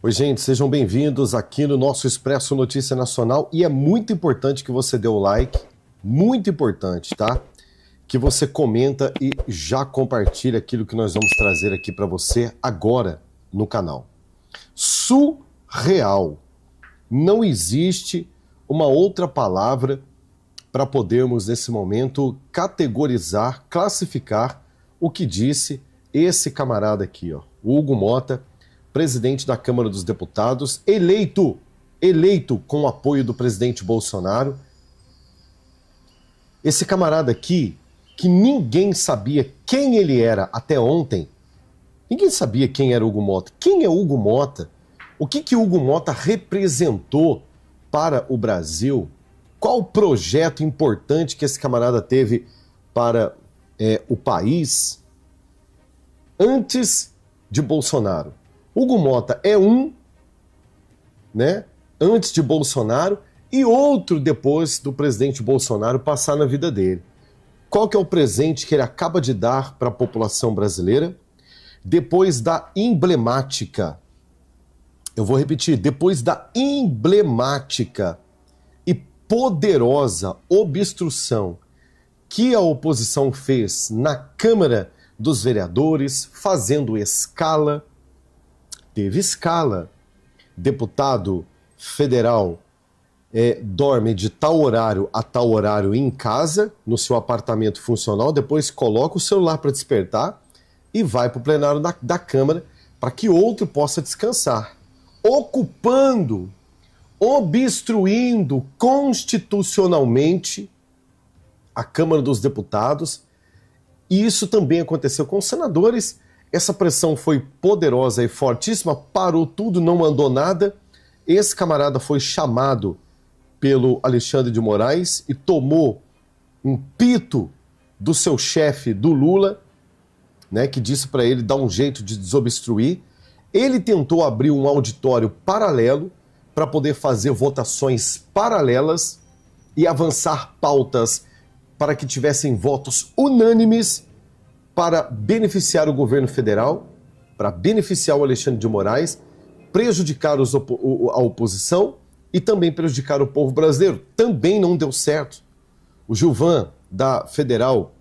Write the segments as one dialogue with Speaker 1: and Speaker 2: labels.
Speaker 1: Oi, gente, sejam bem-vindos aqui no nosso Expresso Notícia Nacional e é muito importante que você dê o like, muito importante, tá? Que você comenta e já compartilha aquilo que nós vamos trazer aqui para você agora no canal. Surreal. Não existe uma outra palavra para podermos, nesse momento, categorizar, classificar o que disse esse camarada aqui, ó, Hugo Mota, presidente da Câmara dos Deputados, eleito com o apoio do presidente Bolsonaro. Esse camarada aqui, que ninguém sabia quem ele era até ontem, ninguém sabia quem era Hugo Mota. Quem é Hugo Mota? O que Hugo Mota representou para o Brasil? Qual o projeto importante que esse camarada teve para o país antes de Bolsonaro? Hugo Mota é antes de Bolsonaro, e outro depois do presidente Bolsonaro passar na vida dele. Qual que é o presente que ele acaba de dar para a população brasileira? Depois da emblemática, eu vou repetir, depois da emblemática e poderosa obstrução que a oposição fez na Câmara dos Vereadores, fazendo escala, teve escala. Deputado federal dorme de tal horário a tal horário em casa, no seu apartamento funcional, depois coloca o celular para despertar e vai para o plenário da Câmara para que outro possa descansar. Ocupando, obstruindo constitucionalmente a Câmara dos Deputados. E isso também aconteceu com os senadores. Essa pressão foi poderosa e fortíssima, parou tudo, não mandou nada. Esse camarada foi chamado pelo Alexandre de Moraes e tomou um pito do seu chefe, do Lula, né, que disse para ele dar um jeito de desobstruir. Ele tentou abrir um auditório paralelo para poder fazer votações paralelas e avançar pautas para que tivessem votos unânimes para beneficiar o governo federal, para beneficiar o Alexandre de Moraes, prejudicar a oposição e também prejudicar o povo brasileiro. Também não deu certo. O Gilvan, da Federal,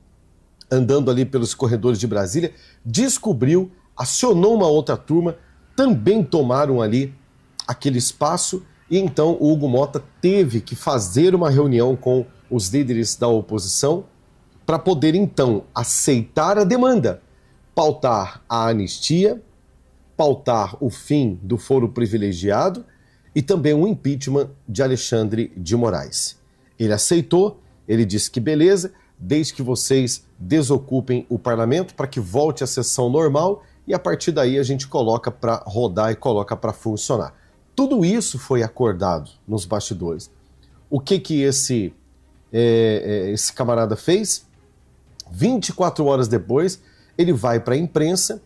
Speaker 1: andando ali pelos corredores de Brasília, descobriu, acionou uma outra turma, também tomaram ali aquele espaço, e então o Hugo Mota teve que fazer uma reunião com os líderes da oposição para poder, então, aceitar a demanda, pautar a anistia, pautar o fim do foro privilegiado e também o impeachment de Alexandre de Moraes. Ele aceitou, ele disse que beleza, desde que vocês desocupem o parlamento para que volte a sessão normal e a partir daí a gente coloca para rodar e coloca para funcionar. Tudo isso foi acordado nos bastidores. O que esse camarada fez? 24 horas depois, ele vai para a imprensa,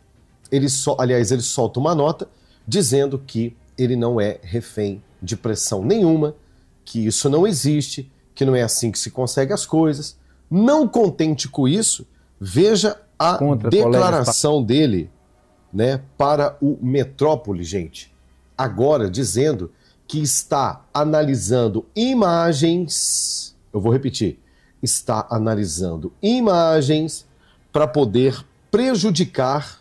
Speaker 1: ele solta uma nota dizendo que ele não é refém de pressão nenhuma, que isso não existe, que não é assim que se consegue as coisas. Não contente com isso, veja a declaração dele, né, para o Metrópole, gente. Agora dizendo que está analisando imagens, eu vou repetir, está analisando imagens para poder prejudicar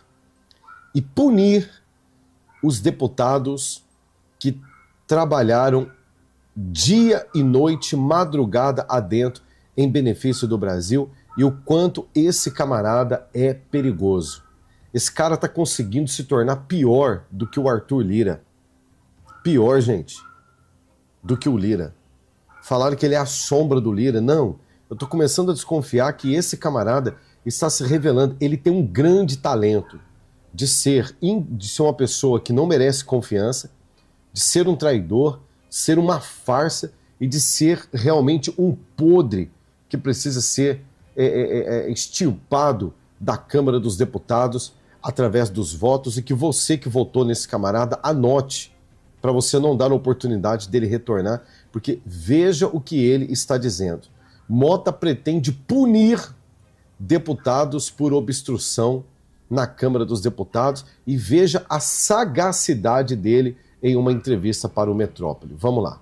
Speaker 1: e punir os deputados que trabalharam dia e noite, madrugada adentro, em benefício do Brasil, e o quanto esse camarada é perigoso. Esse cara está conseguindo se tornar pior do que o Arthur Lira. Pior, gente, do que o Lira. Falaram que ele é a sombra do Lira. Não, eu estou começando a desconfiar que esse camarada está se revelando. Ele tem um grande talento de ser uma pessoa que não merece confiança, de ser um traidor, de ser uma farsa e de ser realmente um podre que precisa ser extirpado da Câmara dos Deputados através dos votos, e que você que votou nesse camarada anote para você não dar a oportunidade dele retornar, porque veja o que ele está dizendo. Mota pretende punir deputados por obstrução na Câmara dos Deputados e veja a sagacidade dele em uma entrevista para o Metrópole. Vamos lá.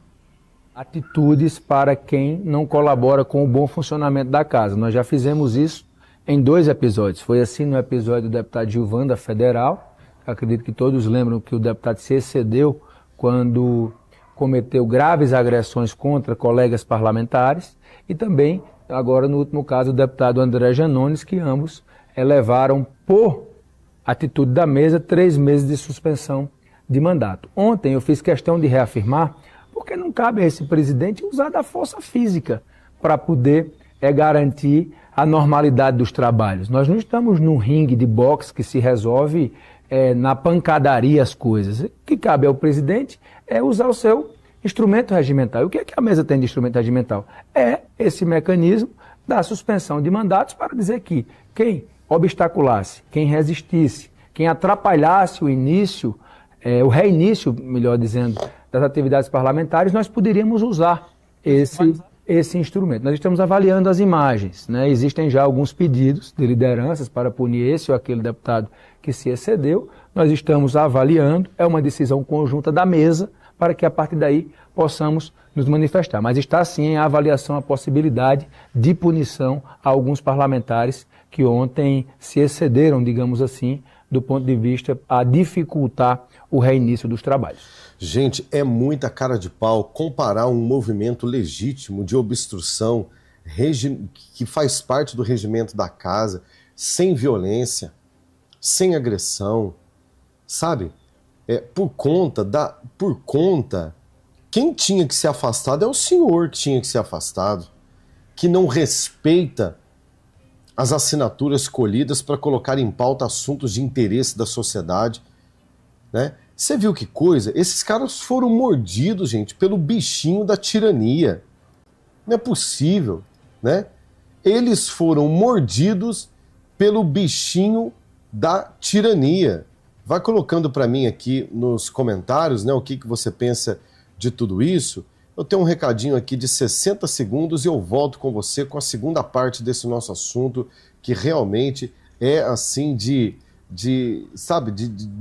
Speaker 2: Atitudes para quem não colabora com o bom funcionamento da casa. Nós já fizemos isso em 2 episódios. Foi assim no episódio do deputado Gilvan, da Federal. Acredito que todos lembram que o deputado se excedeu quando cometeu graves agressões contra colegas parlamentares. E também, agora no último caso, o deputado André Janones, que ambos levaram por atitude da mesa 3 meses de suspensão de mandato. Ontem eu fiz questão de reafirmar, porque não cabe a esse presidente usar da força física para poder garantir a normalidade dos trabalhos. Nós não estamos num ringue de boxe que se resolve na pancadaria as coisas. O que cabe ao presidente é usar o seu instrumento regimental. E o que é que a mesa tem de instrumento regimental? É esse mecanismo da suspensão de mandatos para dizer que quem obstaculasse, quem resistisse, quem atrapalhasse o início, o reinício, melhor dizendo, das atividades parlamentares, nós poderíamos usar esse instrumento. Nós estamos avaliando as imagens, né? Existem já alguns pedidos de lideranças para punir esse ou aquele deputado que se excedeu. Nós estamos avaliando, é uma decisão conjunta da mesa, para que a partir daí possamos nos manifestar. Mas está sim em avaliação a possibilidade de punição a alguns parlamentares que ontem se excederam, digamos assim, do ponto de vista a dificultar o reinício dos trabalhos.
Speaker 1: Gente, é muita cara de pau comparar um movimento legítimo de obstrução que faz parte do regimento da casa, sem violência, sem agressão, sabe? Por conta, quem tinha que ser afastado é o senhor que tinha que ser afastado, que não respeita as assinaturas colhidas para colocar em pauta assuntos de interesse da sociedade, né? Você viu que coisa? Esses caras foram mordidos, gente, pelo bichinho da tirania. Não é possível, né? Eles foram mordidos pelo bichinho da tirania. Vai colocando para mim aqui nos comentários, né, o que você pensa de tudo isso. Eu tenho um recadinho aqui de 60 segundos e eu volto com você com a segunda parte desse nosso assunto, que realmente é assim de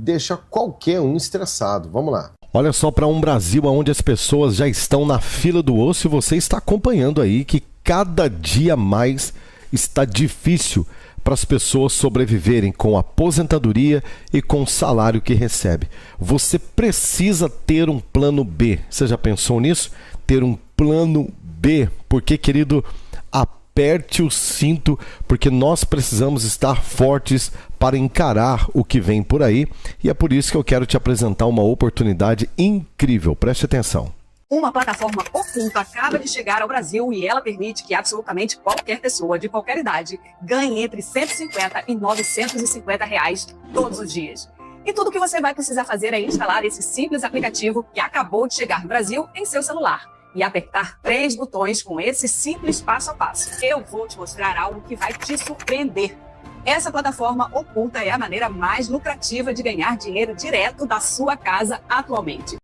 Speaker 1: deixar qualquer um estressado. Vamos lá. Olha só para um Brasil onde as pessoas já estão na fila do osso e você está acompanhando aí que cada dia mais está difícil para as pessoas sobreviverem com a aposentadoria e com o salário que recebe. Você precisa ter um plano B. Você já pensou nisso? Ter um plano B. Porque, querido, aperte o cinto, porque nós precisamos estar fortes para encarar o que vem por aí. E é por isso que eu quero te apresentar uma oportunidade incrível. Preste atenção.
Speaker 3: Uma plataforma oculta acaba de chegar ao Brasil e ela permite que absolutamente qualquer pessoa de qualquer idade ganhe entre 150 e 950 reais todos os dias. E tudo o que você vai precisar fazer é instalar esse simples aplicativo que acabou de chegar no Brasil em seu celular e apertar 3 botões com esse simples passo a passo. Eu vou te mostrar algo que vai te surpreender. Essa plataforma oculta é a maneira mais lucrativa de ganhar dinheiro direto da sua casa atualmente.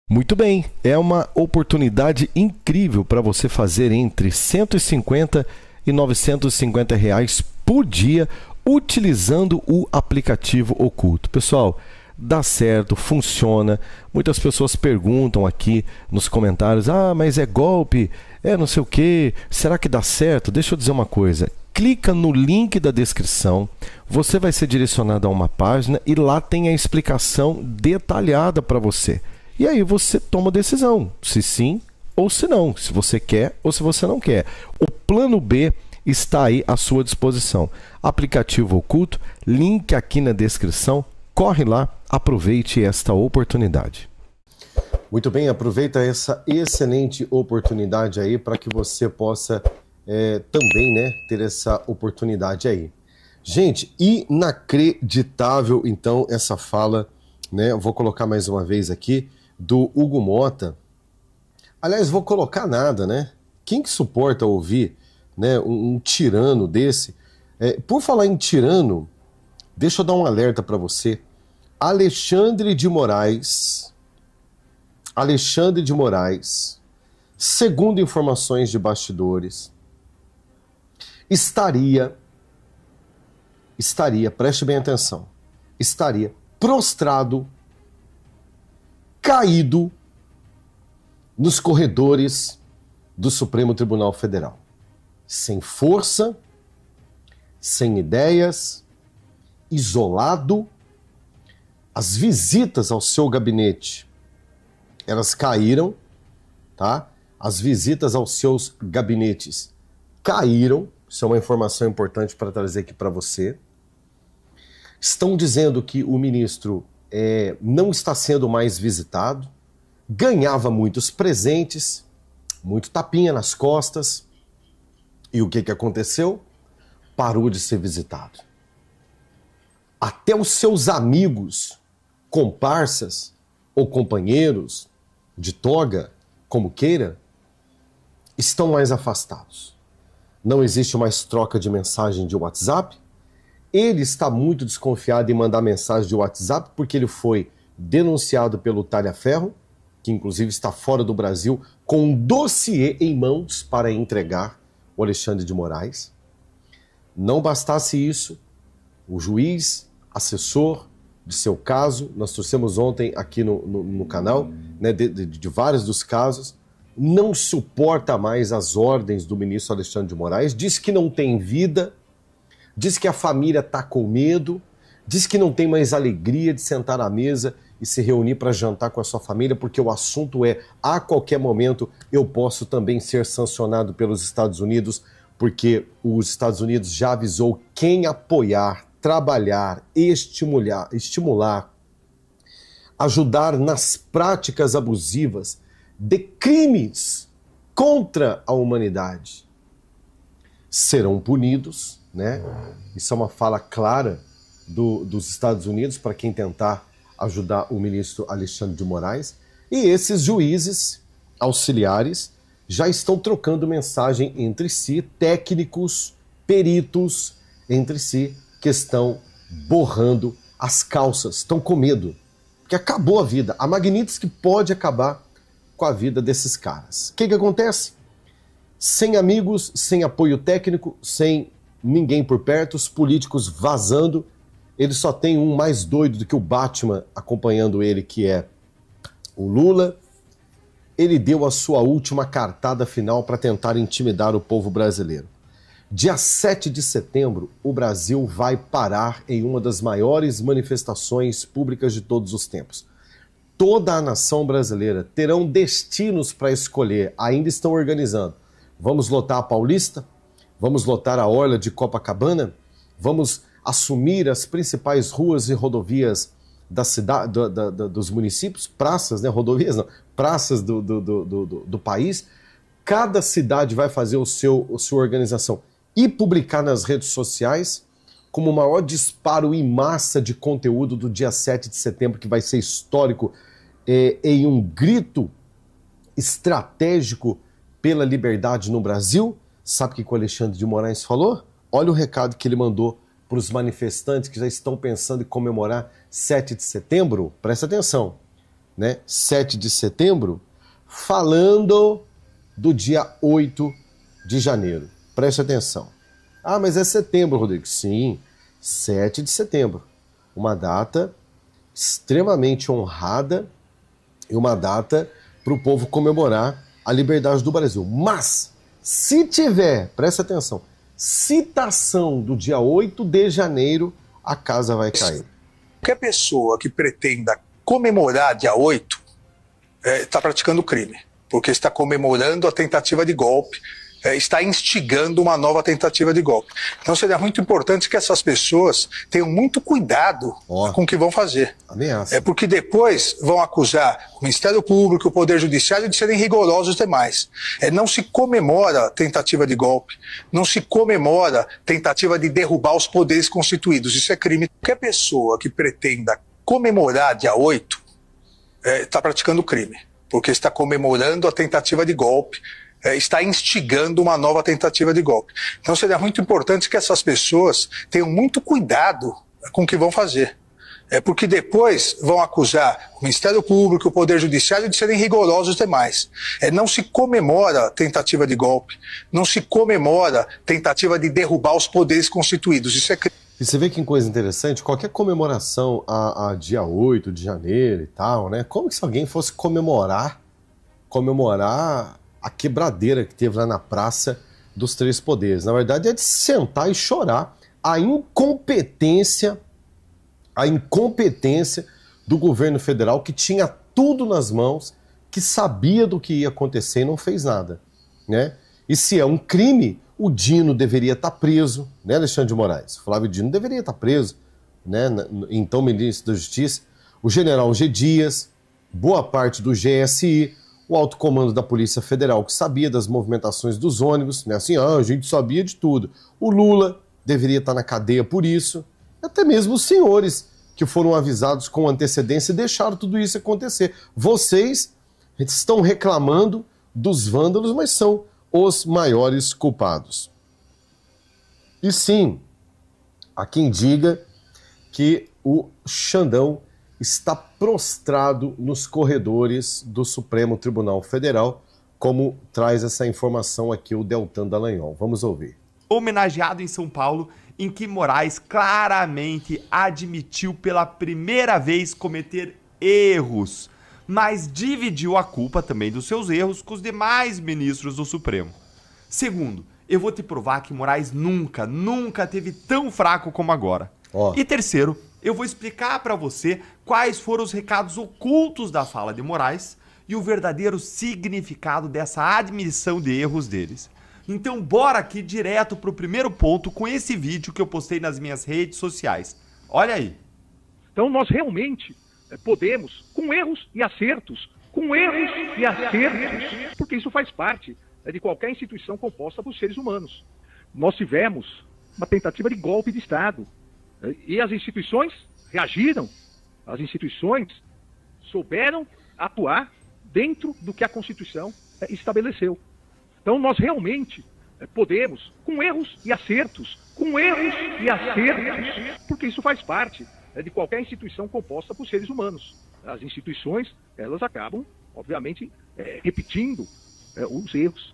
Speaker 1: Muito bem, é uma oportunidade incrível para você fazer entre 150 e 950 reais por dia utilizando o aplicativo oculto. Pessoal, dá certo, funciona. Muitas pessoas perguntam aqui nos comentários, mas é golpe, não sei o que, será que dá certo? Deixa eu dizer uma coisa, clica no link da descrição, você vai ser direcionado a uma página e lá tem a explicação detalhada para você. E aí você toma a decisão, se sim ou se não, se você quer ou se você não quer. O plano B está aí à sua disposição. Aplicativo oculto, link aqui na descrição, corre lá, aproveite esta oportunidade. Muito bem, aproveita essa excelente oportunidade aí para que você possa também, né, ter essa oportunidade aí. Gente, inacreditável então essa fala, né? Eu vou colocar mais uma vez aqui, do Hugo Mota. Aliás, vou colocar nada, né? Quem que suporta ouvir, né, um tirano desse? Por falar em tirano, deixa eu dar um alerta para você. Alexandre de Moraes, segundo informações de bastidores, estaria estaria, preste bem atenção, estaria prostrado, caído nos corredores do Supremo Tribunal Federal. Sem força, sem ideias, isolado. As visitas ao seu gabinete, elas caíram, tá? As visitas aos seus gabinetes caíram. Isso é uma informação importante para trazer aqui para você. Estão dizendo que o ministro não está sendo mais visitado, ganhava muitos presentes, muito tapinha nas costas. E o que aconteceu? Parou de ser visitado. Até os seus amigos, comparsas ou companheiros de toga, como queira, estão mais afastados. Não existe mais troca de mensagem de WhatsApp. Ele está muito desconfiado em mandar mensagem de WhatsApp porque ele foi denunciado pelo Talhaferro, que inclusive está fora do Brasil, com um dossiê em mãos para entregar o Alexandre de Moraes. Não bastasse isso, o juiz, assessor de seu caso, nós trouxemos ontem aqui no canal, né, de vários dos casos, não suporta mais as ordens do ministro Alexandre de Moraes, diz que não tem vida, diz que a família está com medo, diz que não tem mais alegria de sentar à mesa e se reunir para jantar com a sua família, porque o assunto a qualquer momento eu posso também ser sancionado pelos Estados Unidos, porque os Estados Unidos já avisou quem apoiar, trabalhar, estimular, ajudar nas práticas abusivas de crimes contra a humanidade serão punidos, né? Isso é uma fala clara dos Estados Unidos para quem tentar ajudar o ministro Alexandre de Moraes. E esses juízes auxiliares já estão trocando mensagem entre si, técnicos, peritos entre si, que estão borrando as calças, estão com medo, porque acabou a vida. A Magnitsky pode acabar com a vida desses caras. O que acontece? Sem amigos, sem apoio técnico, sem ninguém por perto, os políticos vazando, ele só tem um mais doido do que o Batman acompanhando ele, que é o Lula. Ele deu a sua última cartada final para tentar intimidar o povo brasileiro. Dia 7 de setembro, o Brasil vai parar em uma das maiores manifestações públicas de todos os tempos. Toda a nação brasileira terão destinos para escolher, ainda estão organizando. Vamos lotar a Paulista? Vamos lotar a Orla de Copacabana? Vamos assumir as principais ruas e rodovias da cidade, dos municípios? Praças, né? Rodovias não, praças do país. Cada cidade vai fazer a sua organização e publicar nas redes sociais como o maior disparo em massa de conteúdo do dia 7 de setembro, que vai ser histórico, em um grito estratégico pela liberdade no Brasil. Sabe o que o Alexandre de Moraes falou? Olha o recado que ele mandou para os manifestantes que já estão pensando em comemorar 7 de setembro. Presta atenção, né? 7 de setembro, falando do dia 8 de janeiro. Preste atenção. Ah, mas é setembro, Rodrigo. Sim, 7 de setembro. Uma data extremamente honrada e uma data para o povo comemorar a liberdade do Brasil. Mas, se tiver, preste atenção, citação do dia 8 de janeiro, a casa vai cair.
Speaker 4: Qualquer pessoa que pretenda comemorar dia 8 está praticando crime, porque está comemorando a tentativa de golpe, está instigando uma nova tentativa de golpe. Então seria muito importante que essas pessoas tenham muito cuidado com o que vão fazer.
Speaker 1: Ameaça.
Speaker 4: Porque depois vão acusar o Ministério Público, o Poder Judiciário de serem rigorosos demais. Não se comemora tentativa de golpe, não se comemora tentativa de derrubar os poderes constituídos. Isso é crime. Qualquer pessoa que pretenda comemorar dia 8 está praticando crime, porque está comemorando a tentativa de golpe, está instigando uma nova tentativa de golpe. Então seria muito importante que essas pessoas tenham muito cuidado com o que vão fazer. Porque depois vão acusar o Ministério Público, o Poder Judiciário de serem rigorosos demais. Não se comemora tentativa de golpe, não se comemora tentativa de derrubar os poderes constituídos. Isso é...
Speaker 1: E você vê que coisa interessante, qualquer comemoração a dia 8 de janeiro e tal, né? Como se alguém fosse comemorar a quebradeira que teve lá na Praça dos Três Poderes. Na verdade é de sentar e chorar a incompetência do governo federal, que tinha tudo nas mãos, que sabia do que ia acontecer e não fez nada, né? E se é um crime, o Dino deveria estar preso, né, Alexandre de Moraes? O Flávio Dino deveria estar preso, né? Então, ministro da Justiça, o general G. Dias, boa parte do GSI, o alto comando da Polícia Federal, que sabia das movimentações dos ônibus, né? Assim, a gente sabia de tudo. O Lula deveria estar na cadeia por isso. Até mesmo os senhores que foram avisados com antecedência e deixaram tudo isso acontecer. Vocês estão reclamando dos vândalos, mas são os maiores culpados. E sim, há quem diga que o Xandão está prostrado nos corredores do Supremo Tribunal Federal, como traz essa informação aqui o Deltan Dallagnol. Vamos ouvir.
Speaker 5: Homenageado em São Paulo, em que Moraes claramente admitiu pela primeira vez cometer erros, mas dividiu a culpa também dos seus erros com os demais ministros do Supremo. Segundo, eu vou te provar que Moraes nunca teve tão fraco como agora. E terceiro, eu vou explicar para você quais foram os recados ocultos da fala de Moraes e o verdadeiro significado dessa admissão de erros deles. Então bora aqui direto pro primeiro ponto com esse vídeo que eu postei nas minhas redes sociais. Olha aí.
Speaker 6: Então nós realmente podemos, com erros e acertos, porque isso faz parte de qualquer instituição composta por seres humanos. Nós tivemos uma tentativa de golpe de Estado e as instituições reagiram, as instituições souberam atuar dentro do que a Constituição estabeleceu. Então nós realmente podemos, com erros e acertos, porque isso faz parte de qualquer instituição composta por seres humanos. As instituições, elas acabam, obviamente, repetindo os erros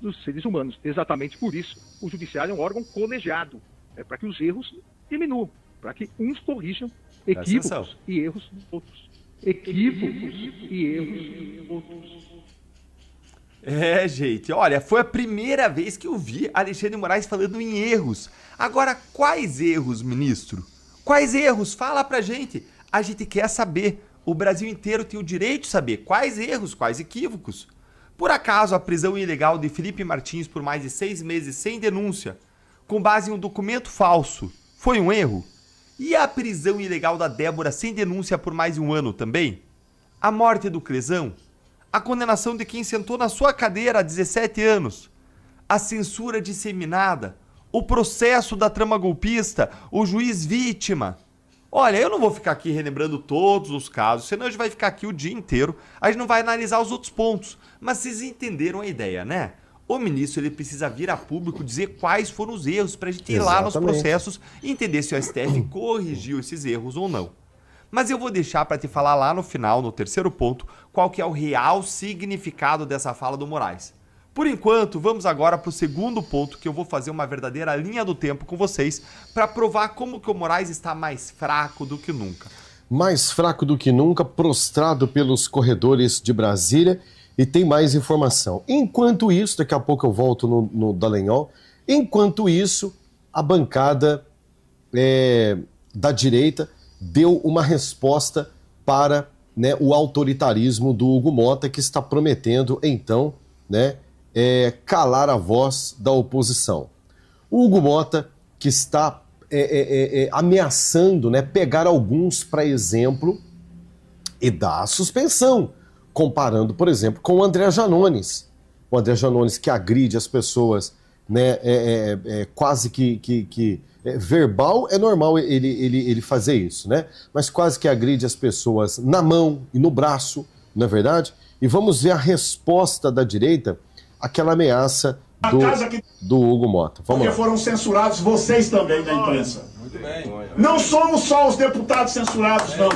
Speaker 6: dos seres humanos. Exatamente por isso, o judiciário é um órgão colegiado, para que os erros diminuam, para que uns corrijam equívocos e erros dos outros.
Speaker 5: Gente, olha, foi a primeira vez que eu vi Alexandre de Moraes falando em erros. Agora, quais erros, ministro? Quais erros? Fala pra gente. A gente quer saber. O Brasil inteiro tem o direito de saber quais erros, quais equívocos. Por acaso, a prisão ilegal de Felipe Martins por mais de 6 meses sem denúncia, com base em um documento falso, foi um erro? E a prisão ilegal da Débora sem denúncia por mais de 1 ano também? A morte do Crezão? A condenação de quem sentou na sua cadeira há 17 anos? A censura disseminada? O processo da trama golpista? O juiz vítima? Olha, eu não vou ficar aqui relembrando todos os casos, senão a gente vai ficar aqui o dia inteiro, a gente não vai analisar os outros pontos. Mas vocês entenderam a ideia, né? O ministro ele precisa vir a público dizer quais foram os erros para a gente ir lá nos processos e entender se o STF corrigiu esses erros ou não. Mas eu vou deixar para te falar lá no final, no terceiro ponto, qual que é o real significado dessa fala do Moraes. Por enquanto, vamos agora para o segundo ponto, que eu vou fazer uma verdadeira linha do tempo com vocês para provar como que o Moraes está mais fraco do que nunca.
Speaker 1: Mais fraco do que nunca, prostrado pelos corredores de Brasília, e tem mais informação. Enquanto isso, daqui a pouco eu volto no Dallagnol, enquanto isso, a bancada da direita deu uma resposta para, né, o autoritarismo do Hugo Mota, que está prometendo, então, né, calar a voz da oposição. O Hugo Mota, que está ameaçando, né, pegar alguns para exemplo e dar a suspensão, comparando, por exemplo, com o André Janones. O André Janones que agride as pessoas, né, quase que verbal, é normal ele fazer isso, né? Mas quase que agride as pessoas na mão e no braço, não é verdade? E vamos ver a resposta da direita àquela ameaça do Hugo Mota. Vamos lá.
Speaker 7: Porque foram censurados vocês também da imprensa. Não somos só os deputados censurados, não.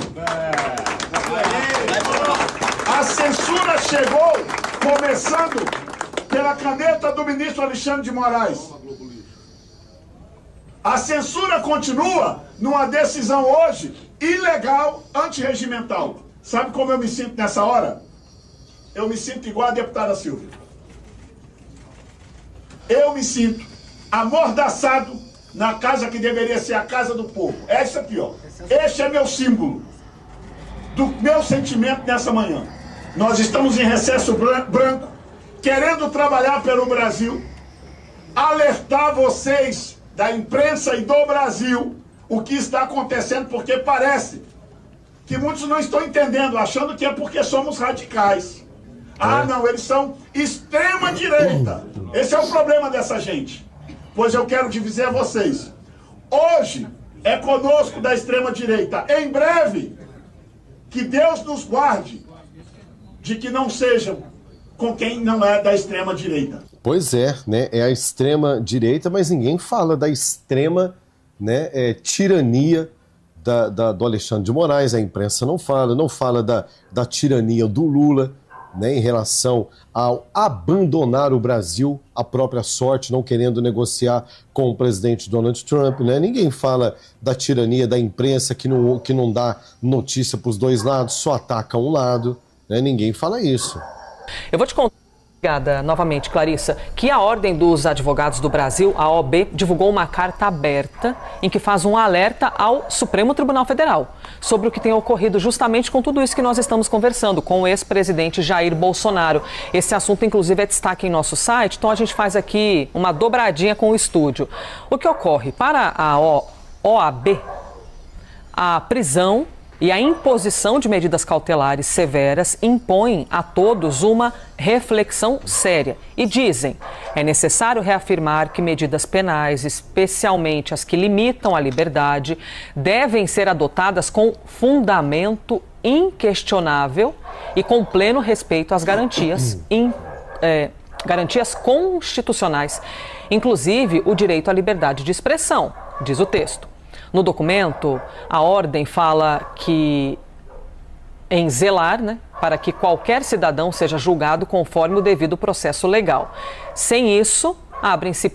Speaker 7: A censura chegou começando pela caneta do ministro Alexandre de Moraes. A censura continua numa decisão hoje ilegal, antirregimental. Sabe como eu me sinto nessa hora? Eu me sinto igual a deputada Silvia. Eu me sinto amordaçado na casa que deveria ser a casa do povo. Essa aqui, ó. Este é meu símbolo do meu sentimento nessa manhã. Nós estamos em recesso branco, querendo trabalhar pelo Brasil, alertar vocês da imprensa e do Brasil o que está acontecendo, porque parece que muitos não estão entendendo, achando que é porque somos radicais. Ah, não, eles são extrema-direita. Esse é o problema dessa gente. Pois eu quero dizer a vocês, hoje é conosco da extrema-direita. Em breve, que Deus nos guarde de que não sejam com quem não é da extrema-direita.
Speaker 1: Pois é, né? É a extrema-direita, mas ninguém fala da extrema, né, tirania do Alexandre de Moraes. A imprensa não fala da tirania do Lula, né, em relação ao abandonar o Brasil à própria sorte, não querendo negociar com o presidente Donald Trump, né? Ninguém fala da tirania da imprensa que não dá notícia para os dois lados, só ataca um lado, né? Ninguém fala isso.
Speaker 8: Eu vou te contar, obrigada novamente, Clarissa, que a Ordem dos Advogados do Brasil, a OAB, divulgou uma carta aberta em que faz um alerta ao Supremo Tribunal Federal sobre o que tem ocorrido justamente com tudo isso que nós estamos conversando com o ex-presidente Jair Bolsonaro. Esse assunto, inclusive, é destaque em nosso site, então a gente faz aqui uma dobradinha com o estúdio. O que ocorre? Para a OAB, a prisão e a imposição de medidas cautelares severas impõem a todos uma reflexão séria. E dizem, é necessário reafirmar que medidas penais, especialmente as que limitam a liberdade, devem ser adotadas com fundamento inquestionável e com pleno respeito às garantias constitucionais, inclusive o direito à liberdade de expressão, diz o texto. No documento, a ordem fala que em zelar, né, para que qualquer cidadão seja julgado conforme o devido processo legal. Sem isso, abrem-se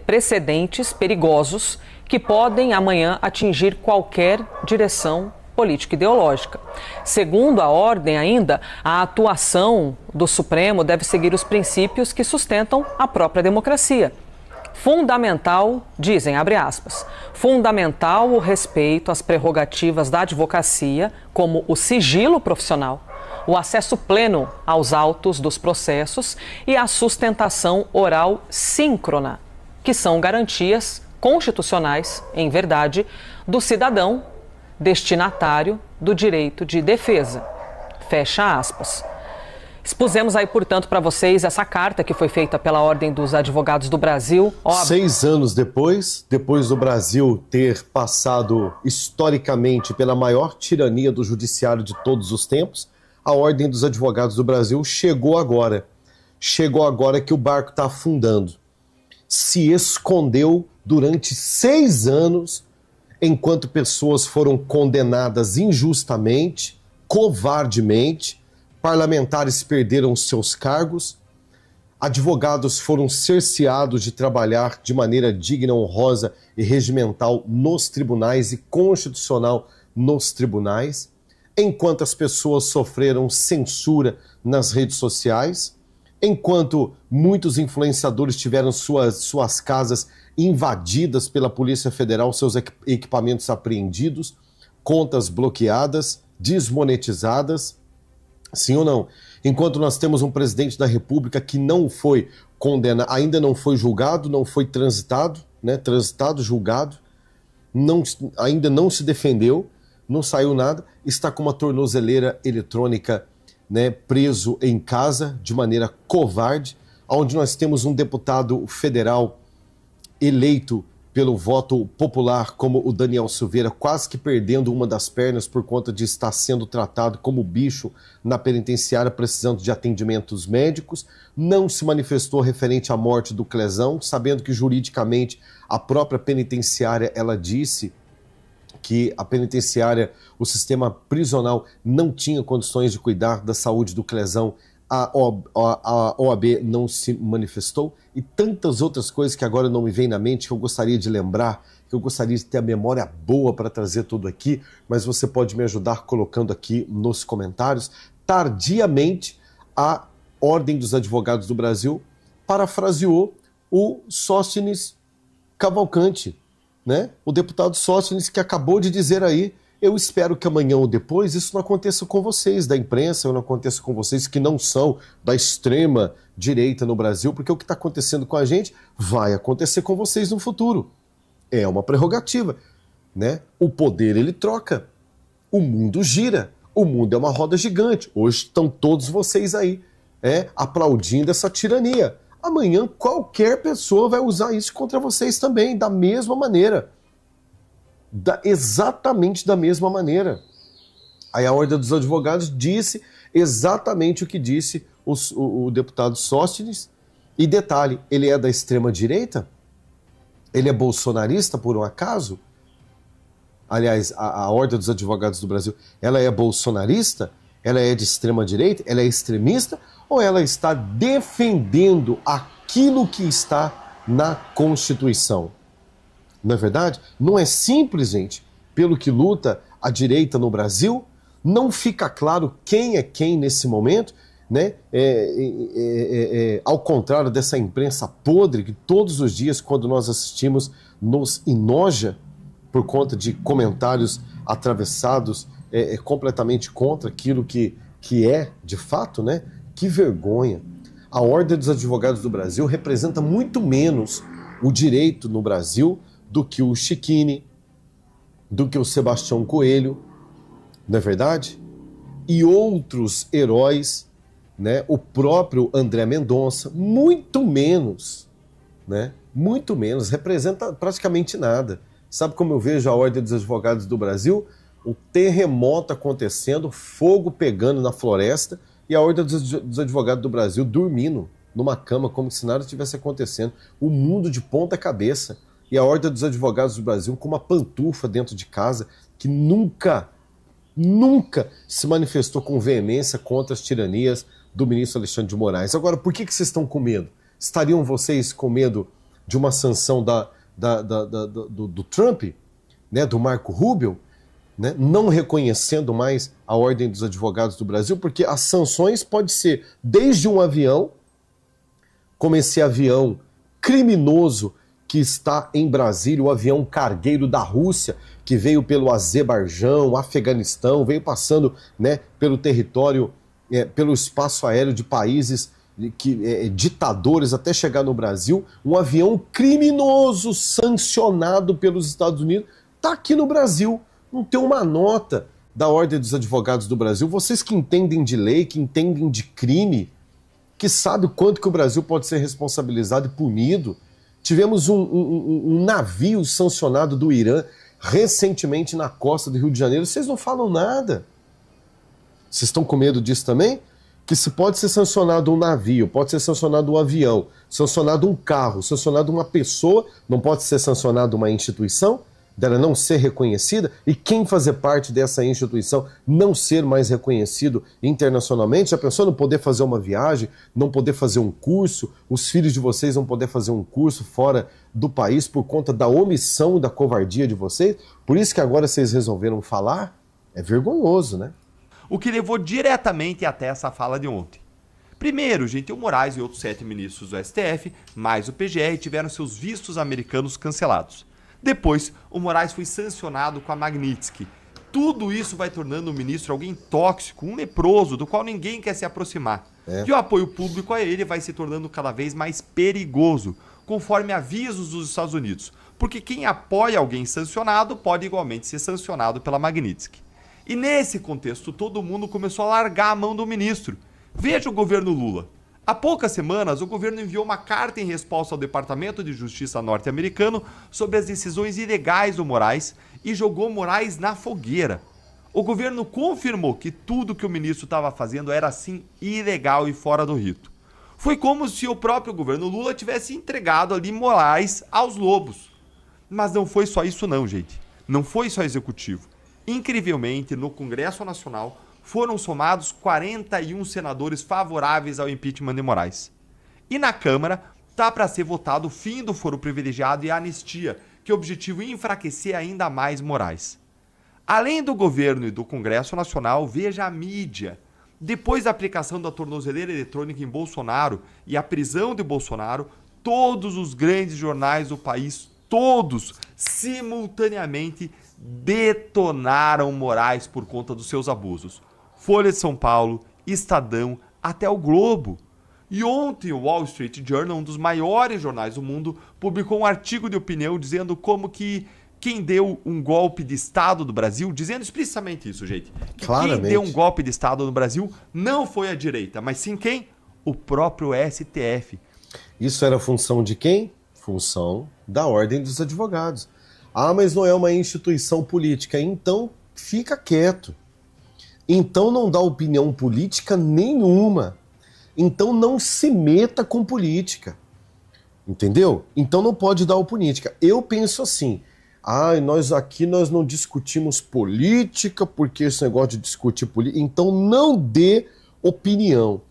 Speaker 8: precedentes perigosos que podem amanhã atingir qualquer direção político-ideológica. Segundo a ordem ainda, a atuação do Supremo deve seguir os princípios que sustentam a própria democracia. Fundamental, dizem, abre aspas, fundamental o respeito às prerrogativas da advocacia, como o sigilo profissional, o acesso pleno aos autos dos processos e a sustentação oral síncrona, que são garantias constitucionais, em verdade, do cidadão destinatário do direito de defesa. Fecha aspas. Expusemos aí, portanto, para vocês essa carta que foi feita pela Ordem dos Advogados do Brasil.
Speaker 1: 6 anos depois do Brasil ter passado historicamente pela maior tirania do judiciário de todos os tempos, a Ordem dos Advogados do Brasil chegou agora. Chegou agora que o barco está afundando. Se escondeu durante 6 anos, enquanto pessoas foram condenadas injustamente, covardemente, parlamentares perderam seus cargos, advogados foram cerceados de trabalhar de maneira digna, honrosa e regimental nos tribunais e constitucional nos tribunais, enquanto as pessoas sofreram censura nas redes sociais, enquanto muitos influenciadores tiveram suas casas invadidas pela Polícia Federal, seus equipamentos apreendidos, contas bloqueadas, desmonetizadas. Sim ou não? Enquanto nós temos um presidente da República que não foi condenado, ainda não foi julgado, não foi transitado, né? Julgado, ainda não se defendeu, não saiu nada, está com uma tornozeleira eletrônica, né, preso em casa de maneira covarde, onde nós temos um deputado federal eleito pelo voto popular, como o Daniel Silveira, quase que perdendo uma das pernas por conta de estar sendo tratado como bicho na penitenciária, precisando de atendimentos médicos. Não se manifestou referente à morte do Clezão, sabendo que juridicamente a própria penitenciária, ela disse que a penitenciária, o sistema prisional não tinha condições de cuidar da saúde do Clezão. A OAB não se manifestou, e tantas outras coisas que agora não me vem na mente, que eu gostaria de lembrar, que eu gostaria de ter a memória boa para trazer tudo aqui, mas você pode me ajudar colocando aqui nos comentários. Tardiamente, a Ordem dos Advogados do Brasil parafraseou o Sóstenes Cavalcante, né? O deputado Sóstenes, que acabou de dizer aí: eu espero que amanhã ou depois isso não aconteça com vocês da imprensa, ou não aconteça com vocês que não são da extrema direita no Brasil, porque o que está acontecendo com a gente vai acontecer com vocês no futuro. É uma prerrogativa, né? O poder, ele troca, o mundo gira, o mundo é uma roda gigante. Hoje estão todos vocês aí aplaudindo essa tirania. Amanhã qualquer pessoa vai usar isso contra vocês também, da mesma maneira. Exatamente da mesma maneira. Aí a Ordem dos Advogados disse exatamente o que disse o deputado Sóstenes. E detalhe, ele é da extrema-direita? Ele é bolsonarista, por um acaso? Aliás, a Ordem dos Advogados do Brasil, ela é bolsonarista? Ela é de extrema-direita? Ela é extremista? Ou ela está defendendo aquilo que está na Constituição? Não é verdade? Não é simples, gente. Pelo que luta a direita no Brasil, não fica claro quem é quem nesse momento, né? Ao contrário dessa imprensa podre que todos os dias, quando nós assistimos, nos enoja por conta de comentários atravessados, completamente contra aquilo que é de fato, né? Que vergonha. A Ordem dos Advogados do Brasil representa muito menos o direito no Brasil do que o Chiquini, do que o Sebastião Coelho, não é verdade? E outros heróis, né? O próprio André Mendonça, muito menos, né? Muito menos, representa praticamente nada. Sabe como eu vejo a Ordem dos Advogados do Brasil? O terremoto acontecendo, fogo pegando na floresta, e a Ordem dos Advogados do Brasil dormindo numa cama como se nada estivesse acontecendo. O mundo de ponta cabeça. E a Ordem dos Advogados do Brasil com uma pantufa dentro de casa que nunca se manifestou com veemência contra as tiranias do ministro Alexandre de Moraes. Agora, por que vocês estão com medo? Estariam vocês com medo de uma sanção do Trump, né, do Marco Rubio, né, não reconhecendo mais a Ordem dos Advogados do Brasil? Porque as sanções podem ser desde um avião, como esse avião criminoso que está em Brasília, o avião cargueiro da Rússia, que veio pelo Azerbaijão, Afeganistão, veio passando, né, pelo território, pelo espaço aéreo de países ditadores até chegar no Brasil. Um avião criminoso sancionado pelos Estados Unidos está aqui no Brasil. Não tem uma nota da Ordem dos Advogados do Brasil. Vocês que entendem de lei, que entendem de crime, que sabem o quanto que o Brasil pode ser responsabilizado e punido. Tivemos um navio sancionado do Irã recentemente na costa do Rio de Janeiro. Vocês não falam nada. Vocês estão com medo disso também? Que se pode ser sancionado um navio, pode ser sancionado um avião, sancionado um carro, sancionado uma pessoa, não pode ser sancionado uma instituição, dela não ser reconhecida, e quem fazer parte dessa instituição não ser mais reconhecido internacionalmente? Já pensou não poder fazer uma viagem, não poder fazer um curso, os filhos de vocês não poder fazer um curso fora do país por conta da omissão e da covardia de vocês? Por isso que agora vocês resolveram falar? É vergonhoso, né?
Speaker 5: O que levou diretamente até essa fala de ontem. Primeiro, gente, o Moraes e outros 7 ministros do STF, mais o PGR, tiveram seus vistos americanos cancelados. Depois, o Moraes foi sancionado com a Magnitsky. Tudo isso vai tornando o ministro alguém tóxico, um leproso, do qual ninguém quer se aproximar. E o apoio público a ele vai se tornando cada vez mais perigoso, conforme avisos dos Estados Unidos. Porque quem apoia alguém sancionado pode igualmente ser sancionado pela Magnitsky. E nesse contexto, todo mundo começou a largar a mão do ministro. Veja o governo Lula. Há poucas semanas, o governo enviou uma carta em resposta ao Departamento de Justiça norte-americano sobre as decisões ilegais do Moraes e jogou Moraes na fogueira. O governo confirmou que tudo que o ministro estava fazendo era, sim, ilegal e fora do rito. Foi como se o próprio governo Lula tivesse entregado ali Moraes aos lobos. Mas não foi só isso não, gente. Não foi só executivo. Incrivelmente, no Congresso Nacional, foram somados 41 senadores favoráveis ao impeachment de Moraes. E na Câmara, está para ser votado o fim do foro privilegiado e a anistia, que objetivo enfraquecer ainda mais Moraes. Além do governo e do Congresso Nacional, veja a mídia. Depois da aplicação da tornozeleira eletrônica em Bolsonaro e a prisão de Bolsonaro, todos os grandes jornais do país, todos, simultaneamente, detonaram Moraes por conta dos seus abusos. Folha de São Paulo, Estadão, até o Globo. E ontem o Wall Street Journal, um dos maiores jornais do mundo, publicou um artigo de opinião dizendo como que quem deu um golpe de Estado no Brasil, dizendo explicitamente isso, gente, que
Speaker 1: Claramente.
Speaker 5: quem deu um golpe de Estado no Brasil não foi a direita, mas sim quem? O próprio STF.
Speaker 1: Isso era função de quem? Função da Ordem dos Advogados. Ah, mas não é uma instituição política. Então, fica quieto. Então, não dá opinião política nenhuma. Então, não se meta com política. Entendeu? Então, não pode dar política. Eu penso assim, nós não discutimos política, porque esse negócio de discutir política... Então, não dê opinião.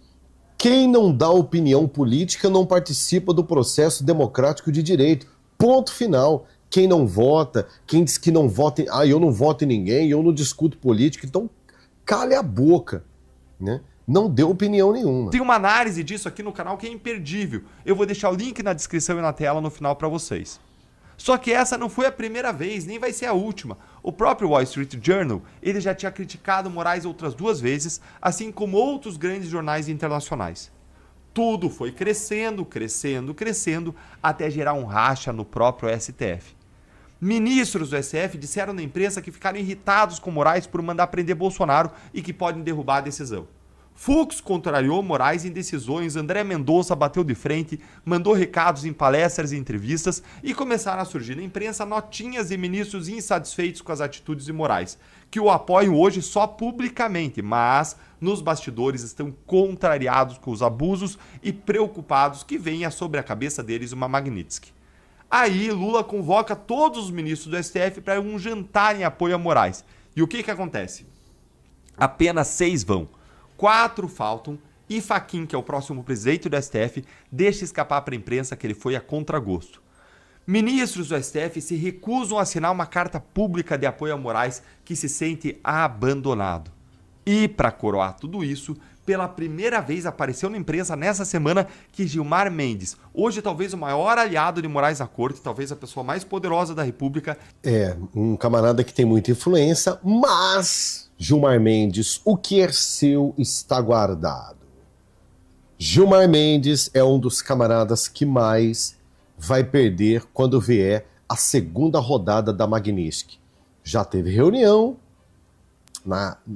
Speaker 1: Quem não dá opinião política não participa do processo democrático de direito. Ponto final. Quem não vota, quem diz que não vota... eu não voto em ninguém, eu não discuto política. Então, cale a boca, né? Não deu opinião nenhuma.
Speaker 5: Tem uma análise disso aqui no canal que é imperdível. Eu vou deixar o link na descrição e na tela no final para vocês. Só que essa não foi a primeira vez, nem vai ser a última. O próprio Wall Street Journal, ele já tinha criticado Moraes outras 2 vezes, assim como outros grandes jornais internacionais. Tudo foi crescendo, crescendo, crescendo, até gerar um racha no próprio STF. Ministros do STF disseram na imprensa que ficaram irritados com Moraes por mandar prender Bolsonaro e que podem derrubar a decisão. Fux contrariou Moraes em decisões, André Mendonça bateu de frente, mandou recados em palestras e entrevistas e começaram a surgir na imprensa notinhas de ministros insatisfeitos com as atitudes de Moraes, que o apoiam hoje só publicamente, mas nos bastidores estão contrariados com os abusos e preocupados que venha sobre a cabeça deles uma Magnitsky. Aí Lula convoca todos os ministros do STF para um jantar em apoio a Moraes. E o que acontece? Apenas 6 vão. 4 faltam e Fachin, que é o próximo presidente do STF, deixa escapar para a imprensa que ele foi a contragosto. Ministros do STF se recusam a assinar uma carta pública de apoio a Moraes que se sente abandonado. E, para coroar tudo isso, pela primeira vez apareceu na imprensa nessa semana que Gilmar Mendes, hoje talvez o maior aliado de Moraes na corte, talvez a pessoa mais poderosa da República.
Speaker 1: É, um camarada que tem muita influência, mas Gilmar Mendes, o que é seu está guardado. Gilmar Mendes é um dos camaradas que mais vai perder quando vier a segunda rodada da Magnitsky. Já teve reunião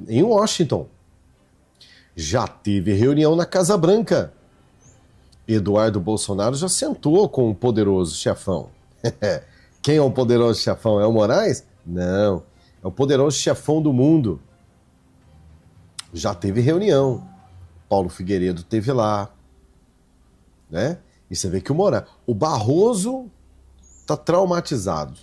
Speaker 1: em Washington. Já teve reunião na Casa Branca. Eduardo Bolsonaro já sentou com o poderoso chefão. Quem é o poderoso chefão? É o Moraes? Não. É o poderoso chefão do mundo. Já teve reunião. Paulo Figueiredo teve lá. Né? E você vê que o Barroso está traumatizado.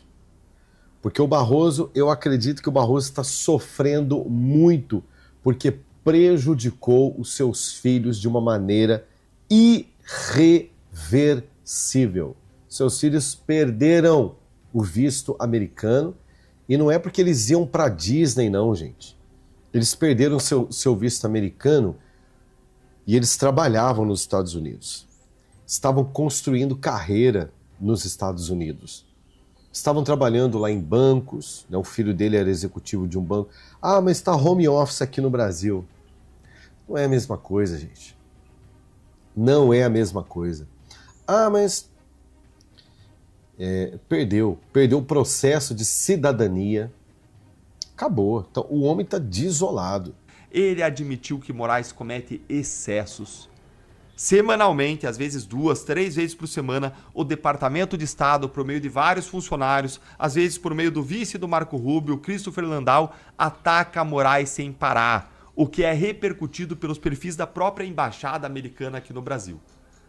Speaker 1: Porque o Barroso, eu acredito que o Barroso está sofrendo muito, porque prejudicou os seus filhos de uma maneira irreversível. Seus filhos perderam o visto americano, e não é porque eles iam para Disney, não, gente. Eles perderam seu visto americano e eles trabalhavam nos Estados Unidos. Estavam construindo carreira nos Estados Unidos. Estavam trabalhando lá em bancos, né? O filho dele era executivo de um banco. Ah, mas está home office aqui no Brasil. Não é a mesma coisa, gente. Não é a mesma coisa. Ah, mas perdeu o processo de cidadania. Acabou. Então, o homem está desolado.
Speaker 5: Ele admitiu que Moraes comete excessos. Semanalmente, às vezes 2, 3 vezes por semana, o Departamento de Estado, por meio de vários funcionários, às vezes por meio do vice do Marco Rubio, Christopher Landau, ataca Moraes sem parar, o que é repercutido pelos perfis da própria embaixada americana aqui no Brasil.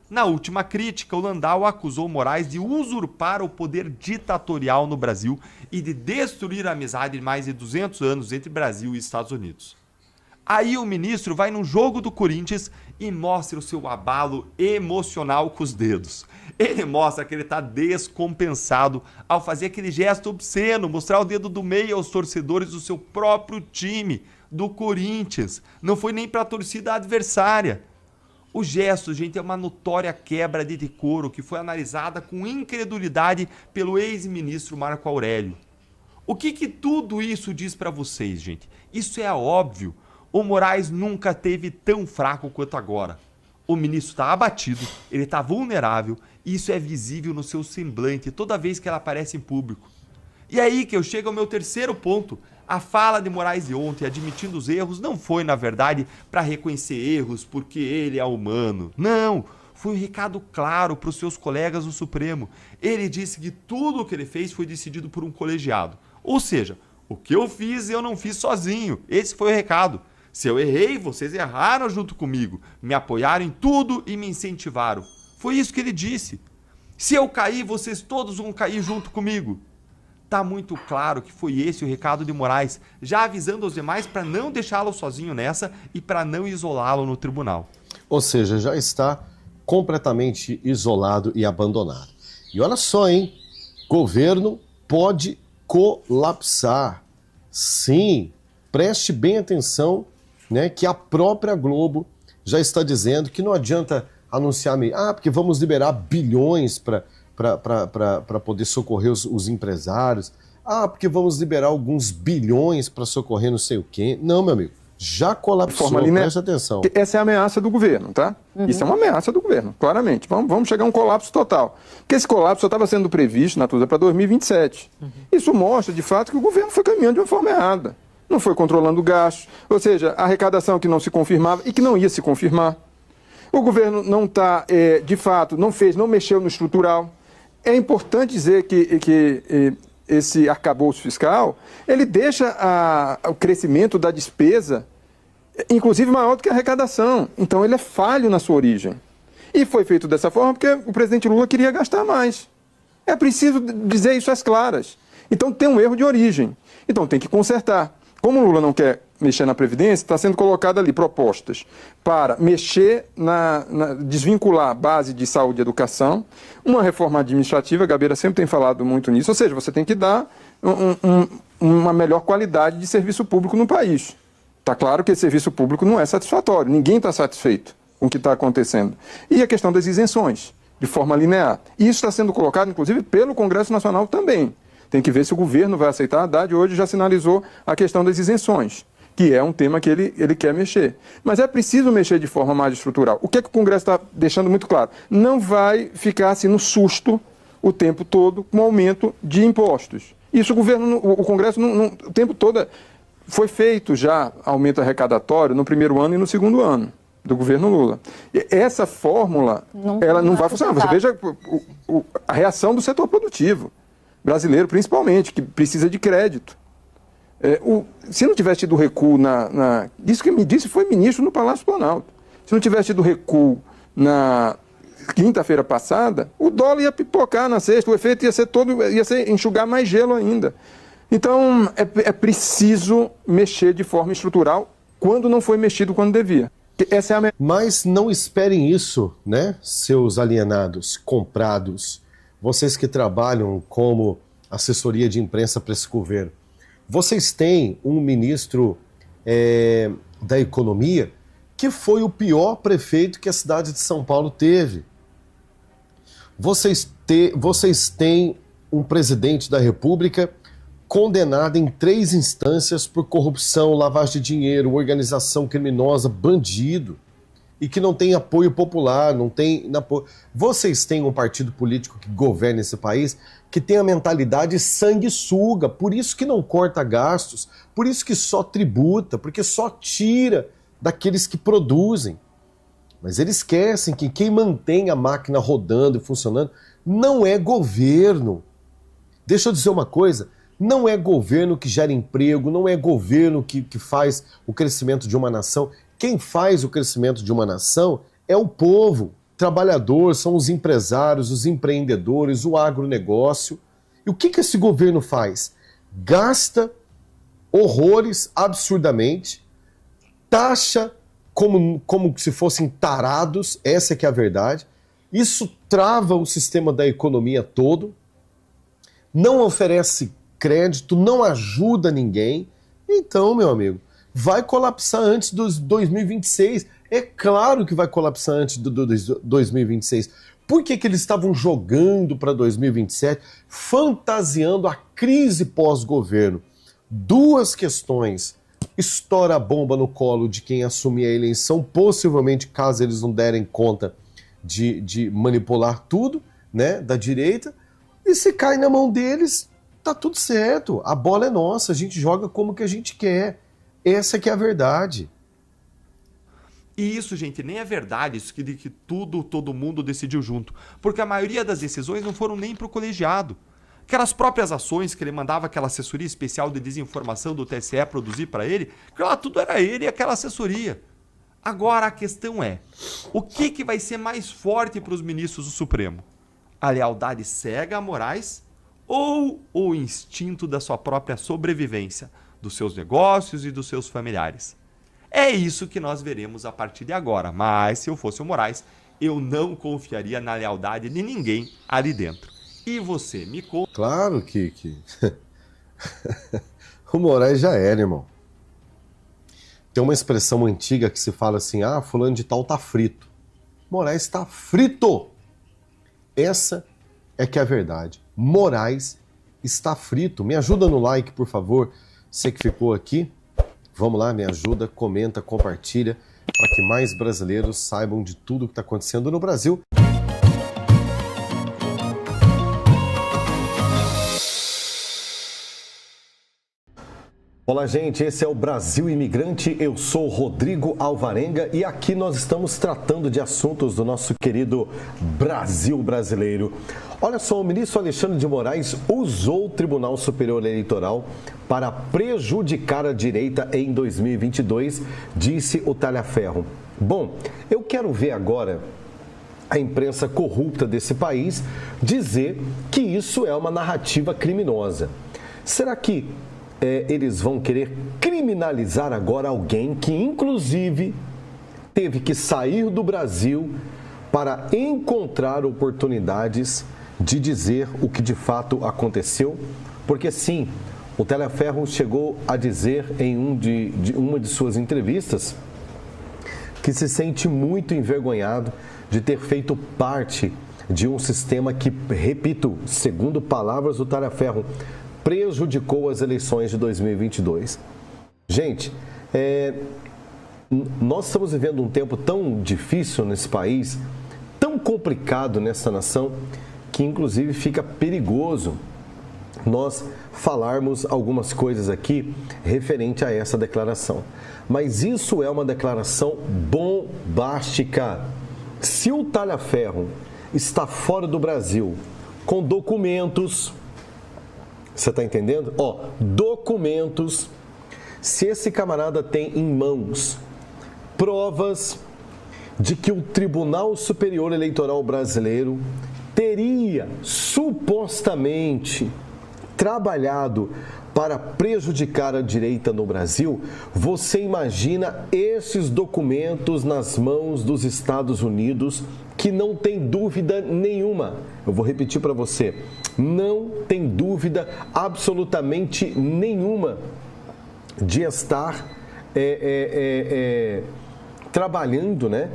Speaker 5: Na última crítica, o Landau acusou Moraes de usurpar o poder ditatorial no Brasil e de destruir a amizade de mais de 200 anos entre Brasil e Estados Unidos. Aí o ministro vai num jogo do Corinthians e mostra o seu abalo emocional com os dedos. Ele mostra que ele está descompensado ao fazer aquele gesto obsceno, mostrar o dedo do meio aos torcedores do seu próprio time, do Corinthians. Não foi nem para a torcida adversária. O gesto, gente, é uma notória quebra de decoro que foi analisada com incredulidade pelo ex-ministro Marco Aurélio. O que tudo isso diz para vocês, gente? Isso é óbvio. O Moraes nunca esteve tão fraco quanto agora. O ministro está abatido, ele está vulnerável e isso é visível no seu semblante toda vez que ela aparece em público. E aí que eu chego ao meu terceiro ponto. A fala de Moraes de ontem, admitindo os erros, não foi, na verdade, para reconhecer erros porque ele é humano. Não, foi um recado claro para os seus colegas do Supremo. Ele disse que tudo o que ele fez foi decidido por um colegiado. Ou seja, o que eu fiz, eu não fiz sozinho. Esse foi o recado. Se eu errei, vocês erraram junto comigo, me apoiaram em tudo e me incentivaram. Foi isso que ele disse. Se eu cair, vocês todos vão cair junto comigo. Tá muito claro que foi esse o recado de Moraes, já avisando os demais para não deixá-lo sozinho nessa e para não isolá-lo no tribunal.
Speaker 1: Ou seja, já está completamente isolado e abandonado. E olha só, hein? Governo pode colapsar. Sim, preste bem atenção, né, que a própria Globo já está dizendo que não adianta anunciar, porque vamos liberar bilhões para poder socorrer os empresários, porque vamos liberar alguns bilhões para socorrer não sei o quê. Não, meu amigo, já colapsou, preste atenção.
Speaker 9: Essa é a ameaça do governo, tá? Isso é uma ameaça do governo, claramente. Vamos chegar a um colapso total. Porque esse colapso só estava sendo previsto, Natuza, para 2027. Isso mostra, de fato, que o governo foi caminhando de uma forma errada. Não foi controlando gastos, ou seja, a arrecadação que não se confirmava e que não ia se confirmar. O governo não está, de fato, não mexeu no estrutural. É importante dizer que esse arcabouço fiscal, ele deixa o crescimento da despesa, inclusive, maior do que a arrecadação. Então, ele é falho na sua origem. E foi feito dessa forma porque o presidente Lula queria gastar mais. É preciso dizer isso às claras. Então, tem um erro de origem. Então, tem que consertar. Como o Lula não quer mexer na Previdência, está sendo colocado ali propostas para mexer, desvincular a base de saúde e educação, uma reforma administrativa, a Gabeira sempre tem falado muito nisso, ou seja, você tem que dar uma melhor qualidade de serviço público no país. Está claro que esse serviço público não é satisfatório, ninguém está satisfeito com o que está acontecendo. E a questão das isenções, de forma linear. E isso está sendo colocado, inclusive, pelo Congresso Nacional também. Tem que ver se o governo vai aceitar. A Haddad hoje já sinalizou a questão das isenções, que é um tema que ele quer mexer. Mas é preciso mexer de forma mais estrutural. O que é que o Congresso está deixando muito claro? Não vai ficar assim no susto o tempo todo com aumento de impostos. Isso o Congresso o tempo todo foi feito já aumento arrecadatório no primeiro ano e no segundo ano do governo Lula. E essa fórmula ela não vai funcionar. Você veja a reação do setor produtivo brasileiro, principalmente, que precisa de crédito. Se não tivesse tido recuo isso que me disse foi ministro no Palácio Planalto. Se não tivesse tido recuo na quinta-feira passada, o dólar ia pipocar na sexta, o efeito ia ser enxugar mais gelo ainda. Então, é preciso mexer de forma estrutural quando não foi mexido quando devia. Essa é a...
Speaker 1: Mas não esperem isso, né, seus alienados, comprados, vocês que trabalham como assessoria de imprensa para esse governo. Vocês têm um ministro da Economia que foi o pior prefeito que a cidade de São Paulo teve. Vocês têm um presidente da República condenado em 3 instâncias por corrupção, lavagem de dinheiro, organização criminosa, bandido, e que não tem apoio popular, não tem apoio. Vocês têm um partido político que governa esse país que tem a mentalidade sanguessuga, por isso que não corta gastos, por isso que só tributa, porque só tira daqueles que produzem. Mas eles esquecem que quem mantém a máquina rodando e funcionando não é governo. Deixa eu dizer uma coisa, não é governo que gera emprego, não é governo que faz o crescimento de uma nação. Quem faz o crescimento de uma nação é o povo. Trabalhador, são os empresários, os empreendedores, o agronegócio. E o que esse governo faz? Gasta horrores absurdamente, taxa como se fossem tarados, essa é que é a verdade. Isso trava o sistema da economia todo, não oferece crédito, não ajuda ninguém. Então, meu amigo, vai colapsar antes dos 2026. É claro que vai colapsar antes do 2026. Por que eles estavam jogando para 2027, fantasiando a crise pós-governo? Duas questões. Estoura a bomba no colo de quem assumir a eleição, possivelmente, caso eles não derem conta de manipular tudo, né, da direita. E se cai na mão deles, tá tudo certo. A bola é nossa, a gente joga como que a gente quer. Essa que é a verdade.
Speaker 5: E isso, gente, nem é verdade, isso de que todo mundo decidiu junto. Porque a maioria das decisões não foram nem para o colegiado. Aquelas próprias ações que ele mandava aquela assessoria especial de desinformação do TSE produzir para ele, que lá tudo era ele e aquela assessoria. Agora a questão é, o que vai ser mais forte para os ministros do Supremo? A lealdade cega a Moraes ou o instinto da sua própria sobrevivência, dos seus negócios e dos seus familiares? É isso que nós veremos a partir de agora. Mas, se eu fosse o Moraes, eu não confiaria na lealdade de ninguém ali dentro. E você, me conta...
Speaker 1: Claro que... O Moraes já era, irmão. Tem uma expressão antiga que se fala assim, fulano de tal tá frito. Moraes está frito. Essa é que é a verdade. Moraes está frito. Me ajuda no like, por favor. Você que ficou aqui. Vamos lá, me ajuda, comenta, compartilha, para que mais brasileiros saibam de tudo que está acontecendo no Brasil. Olá, gente, esse é o Brasil Imigrante, eu sou Rodrigo Alvarenga e aqui nós estamos tratando de assuntos do nosso querido Brasil brasileiro. Olha só, o ministro Alexandre de Moraes usou o Tribunal Superior Eleitoral para prejudicar a direita em 2022, disse o Talhaferro. Bom, eu quero ver agora a imprensa corrupta desse país dizer que isso é uma narrativa criminosa. Será que eles vão querer criminalizar agora alguém que, inclusive, teve que sair do Brasil para encontrar oportunidades de dizer o que de fato aconteceu? Porque, sim, o Talhaferro chegou a dizer em uma de suas entrevistas que se sente muito envergonhado de ter feito parte de um sistema que, repito, segundo palavras do Talhaferro, prejudicou as eleições de 2022. Gente, nós estamos vivendo um tempo tão difícil nesse país, tão complicado nessa nação, que inclusive fica perigoso nós falarmos algumas coisas aqui referente a essa declaração. Mas isso é uma declaração bombástica. Se o Talhaferro está fora do Brasil com documentos... Você está entendendo? Documentos. Se esse camarada tem em mãos provas de que o Tribunal Superior Eleitoral Brasileiro teria supostamente trabalhado para prejudicar a direita no Brasil, você imagina esses documentos nas mãos dos Estados Unidos, que não tem dúvida nenhuma. Eu vou repetir para você. Não tem dúvida absolutamente nenhuma de estar trabalhando, né?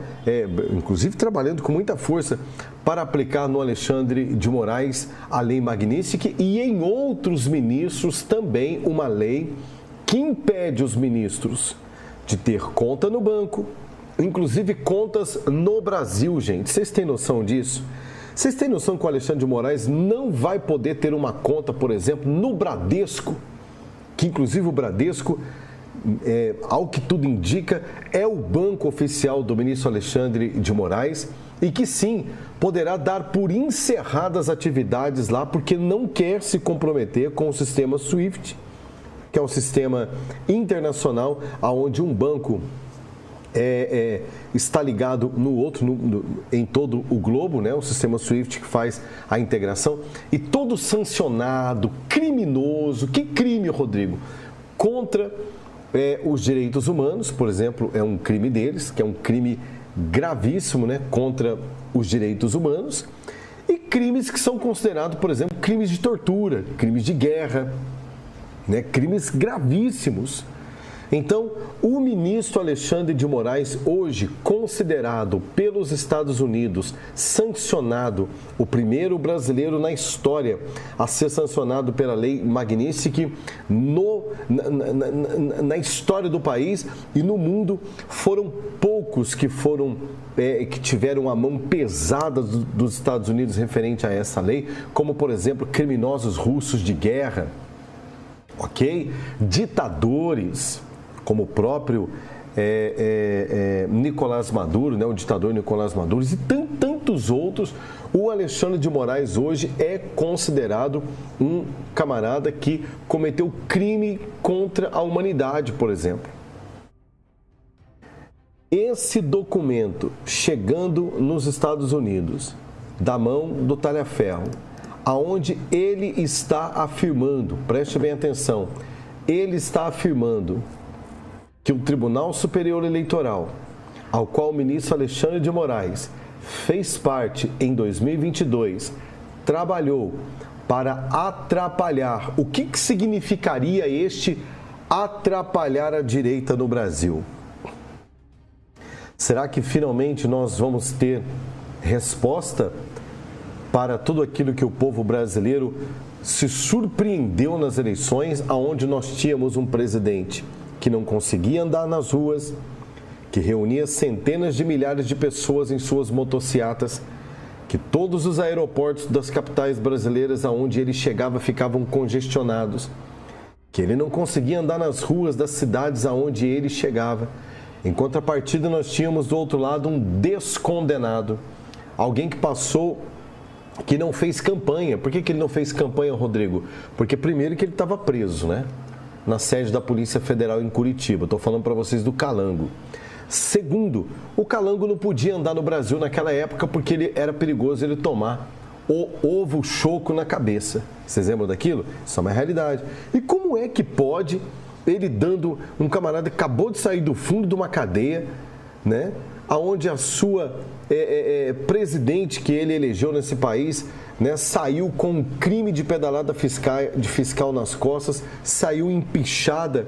Speaker 1: Inclusive trabalhando com muita força para aplicar no Alexandre de Moraes a lei Magnitsky e em outros ministros também uma lei que impede os ministros de ter conta no banco, inclusive contas no Brasil, gente. Vocês têm noção disso? Vocês têm noção que o Alexandre de Moraes não vai poder ter uma conta, por exemplo, no Bradesco, que inclusive o Bradesco ao que tudo indica, é o banco oficial do ministro Alexandre de Moraes e que sim, poderá dar por encerradas atividades lá porque não quer se comprometer com o sistema SWIFT, que é um sistema internacional onde um banco está ligado no outro, em todo o globo, né? O sistema SWIFT que faz a integração. E todo sancionado, criminoso, que crime, Rodrigo? Contra os direitos humanos, por exemplo, é um crime deles, que é um crime gravíssimo, né? Contra os direitos humanos. E crimes que são considerados, por exemplo, crimes de tortura, crimes de guerra, né? Crimes gravíssimos. Então, o ministro Alexandre de Moraes, hoje considerado pelos Estados Unidos, sancionado, o primeiro brasileiro na história a ser sancionado pela lei Magnitsky na história do país e no mundo, foram poucos que que tiveram a mão pesada dos Estados Unidos referente a essa lei, como, por exemplo, criminosos russos de guerra, ok? Ditadores, como o próprio Nicolás Maduro, né, o ditador Nicolás Maduro, e tantos outros. O Alexandre de Moraes hoje é considerado um camarada que cometeu crime contra a humanidade, por exemplo. Esse documento chegando nos Estados Unidos, da mão do Talhaferro, aonde ele está afirmando, preste bem atenção, ele está afirmando que o Tribunal Superior Eleitoral, ao qual o ministro Alexandre de Moraes fez parte em 2022, trabalhou para atrapalhar. O que significaria este atrapalhar a direita no Brasil? Será que finalmente nós vamos ter resposta para tudo aquilo que o povo brasileiro se surpreendeu nas eleições, aonde nós tínhamos um presidente que não conseguia andar nas ruas, que reunia centenas de milhares de pessoas em suas motocicletas, que todos os aeroportos das capitais brasileiras aonde ele chegava ficavam congestionados, que ele não conseguia andar nas ruas das cidades aonde ele chegava. Em contrapartida, nós tínhamos do outro lado um descondenado, alguém que passou, que não fez campanha. Por que ele não fez campanha, Rodrigo? Porque primeiro que ele estava preso, né? Na sede da Polícia Federal em Curitiba. Estou falando para vocês do Calango. Segundo, o Calango não podia andar no Brasil naquela época porque era perigoso ele tomar o ovo choco na cabeça. Vocês lembram daquilo? Isso é uma realidade. E como é que pode ele dando um camarada que acabou de sair do fundo de uma cadeia, né? Aonde a sua presidente que ele elegeu nesse país, né, saiu com um crime de pedalada fiscal nas costas, saiu empichada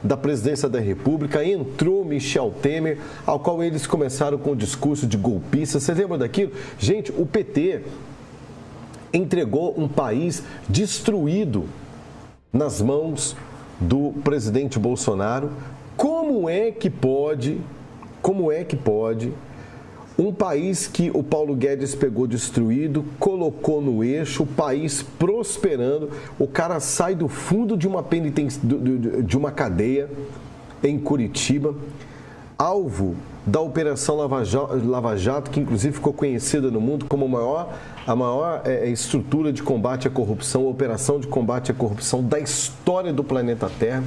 Speaker 1: da presidência da República, entrou Michel Temer, ao qual eles começaram com o discurso de golpista. Vocês lembram daquilo? Gente, o PT entregou um país destruído nas mãos do presidente Bolsonaro. Como é que pode um país que o Paulo Guedes pegou destruído, colocou no eixo, o país prosperando, o cara sai do fundo de de uma cadeia em Curitiba, alvo da Operação Lava Jato, que inclusive ficou conhecida no mundo como a maior estrutura de combate à corrupção, operação de combate à corrupção da história do planeta Terra,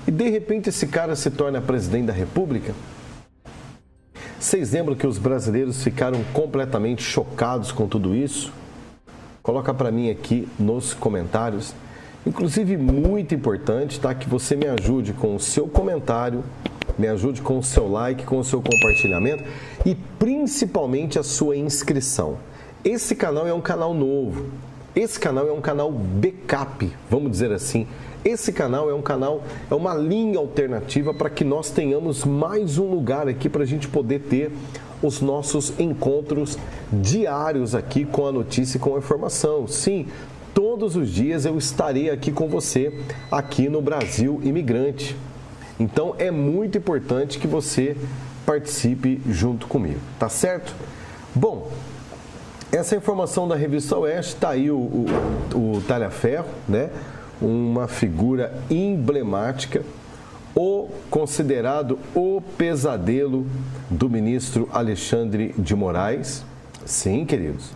Speaker 1: e de repente esse cara se torna presidente da República? Vocês lembram que os brasileiros ficaram completamente chocados com tudo isso? Coloca para mim aqui nos comentários. Inclusive, muito importante, tá? Que você me ajude com o seu comentário, me ajude com o seu like, com o seu compartilhamento e principalmente a sua inscrição. Esse canal é um canal novo. Esse canal é um canal backup, vamos dizer assim. Esse canal é uma linha alternativa para que nós tenhamos mais um lugar aqui para a gente poder ter os nossos encontros diários aqui com a notícia e com a informação. Sim, todos os dias eu estarei aqui com você, aqui no Brasil Imigrante. Então é muito importante que você participe junto comigo, tá certo? Bom, essa informação da Revista Oeste, está aí o Talhaferro, né? Uma figura emblemática, considerado o pesadelo do ministro Alexandre de Moraes? Sim, queridos.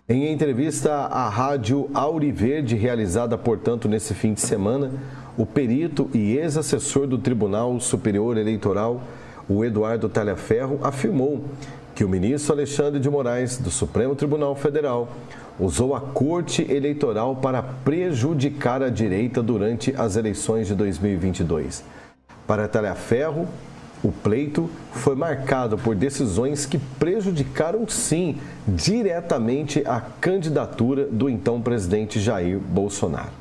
Speaker 1: Em entrevista à Rádio Auriverde, realizada, portanto, nesse fim de semana, o perito e ex-assessor do Tribunal Superior Eleitoral, o Eduardo Talhaferro, afirmou que o ministro Alexandre de Moraes, do Supremo Tribunal Federal, usou a Corte Eleitoral para prejudicar a direita durante as eleições de 2022. Para Talhaferro, o pleito foi marcado por decisões que prejudicaram, sim, diretamente a candidatura do então presidente Jair Bolsonaro.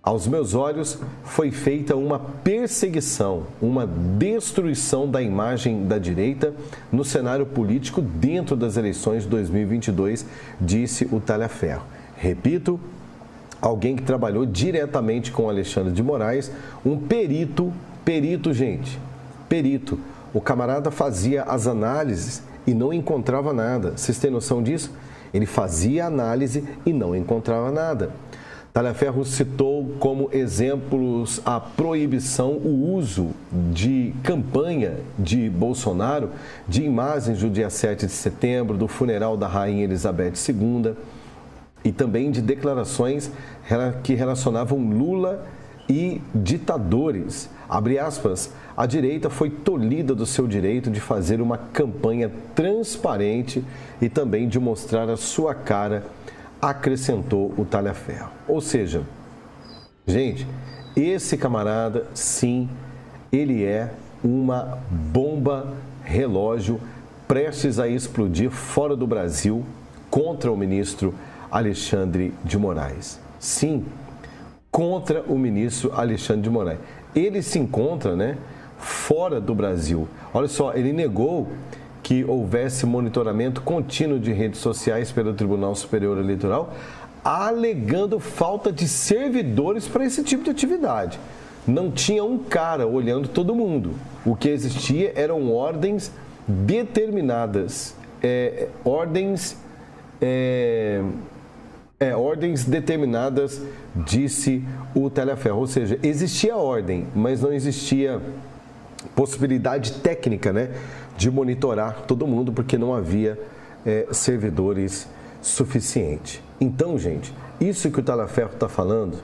Speaker 1: Aos meus olhos, foi feita uma perseguição, uma destruição da imagem da direita no cenário político dentro das eleições de 2022, disse o Talhaferro. Repito, alguém que trabalhou diretamente com Alexandre de Moraes, um perito, gente, perito. O camarada fazia as análises e não encontrava nada. Vocês têm noção disso? Ele fazia a análise e não encontrava nada. Talhaferro citou como exemplos a proibição, o uso de campanha de Bolsonaro de imagens do dia 7 de setembro, do funeral da Rainha Elizabeth II e também de declarações que relacionavam Lula e ditadores. Abre aspas, a direita foi tolhida do seu direito de fazer uma campanha transparente e também de mostrar a sua cara, acrescentou o Talhaferro. Ou seja, gente, esse camarada, sim, ele é uma bomba relógio prestes a explodir fora do Brasil contra o ministro Alexandre de Moraes. Sim, contra o ministro Alexandre de Moraes. Ele se encontra, fora do Brasil. Olha só, ele negou que houvesse monitoramento contínuo de redes sociais pelo Tribunal Superior Eleitoral, alegando falta de servidores para esse tipo de atividade. Não tinha um cara olhando todo mundo. O que existia eram ordens determinadas, ordens determinadas, disse o Talhaferro. Ou seja, existia ordem, mas não existia possibilidade técnica, de monitorar todo mundo, porque não havia servidores suficientes. Então, gente, isso que o Talhaferro está falando,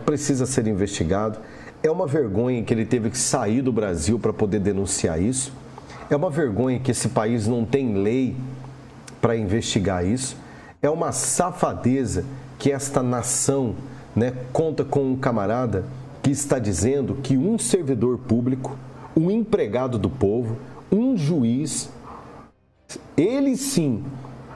Speaker 1: precisa ser investigado. É uma vergonha que ele teve que sair do Brasil para poder denunciar isso. É uma vergonha que esse país não tem lei para investigar isso. É uma safadeza que esta nação, conta com um camarada que está dizendo que um servidor público, um empregado do povo, um juiz, ele sim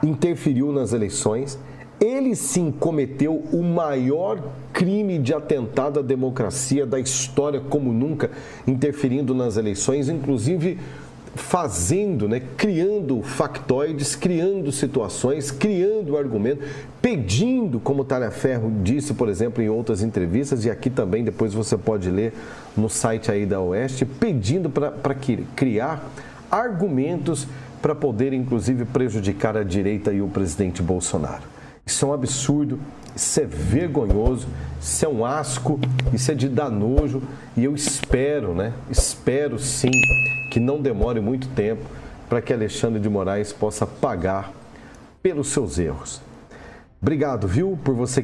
Speaker 1: interferiu nas eleições, ele sim cometeu o maior crime de atentado à democracia da história como nunca, interferindo nas eleições, inclusive fazendo, criando factoides, criando situações, criando argumentos, pedindo, como o Talhaferro disse, por exemplo, em outras entrevistas, e aqui também depois você pode ler no site aí da Oeste, pedindo para criar argumentos para poder, inclusive, prejudicar a direita e o presidente Bolsonaro. Isso é um absurdo, isso é vergonhoso, isso é um asco, isso é de dar nojo, e eu espero, espero sim, que não demore muito tempo para que Alexandre de Moraes possa pagar pelos seus erros. Obrigado, viu, por você.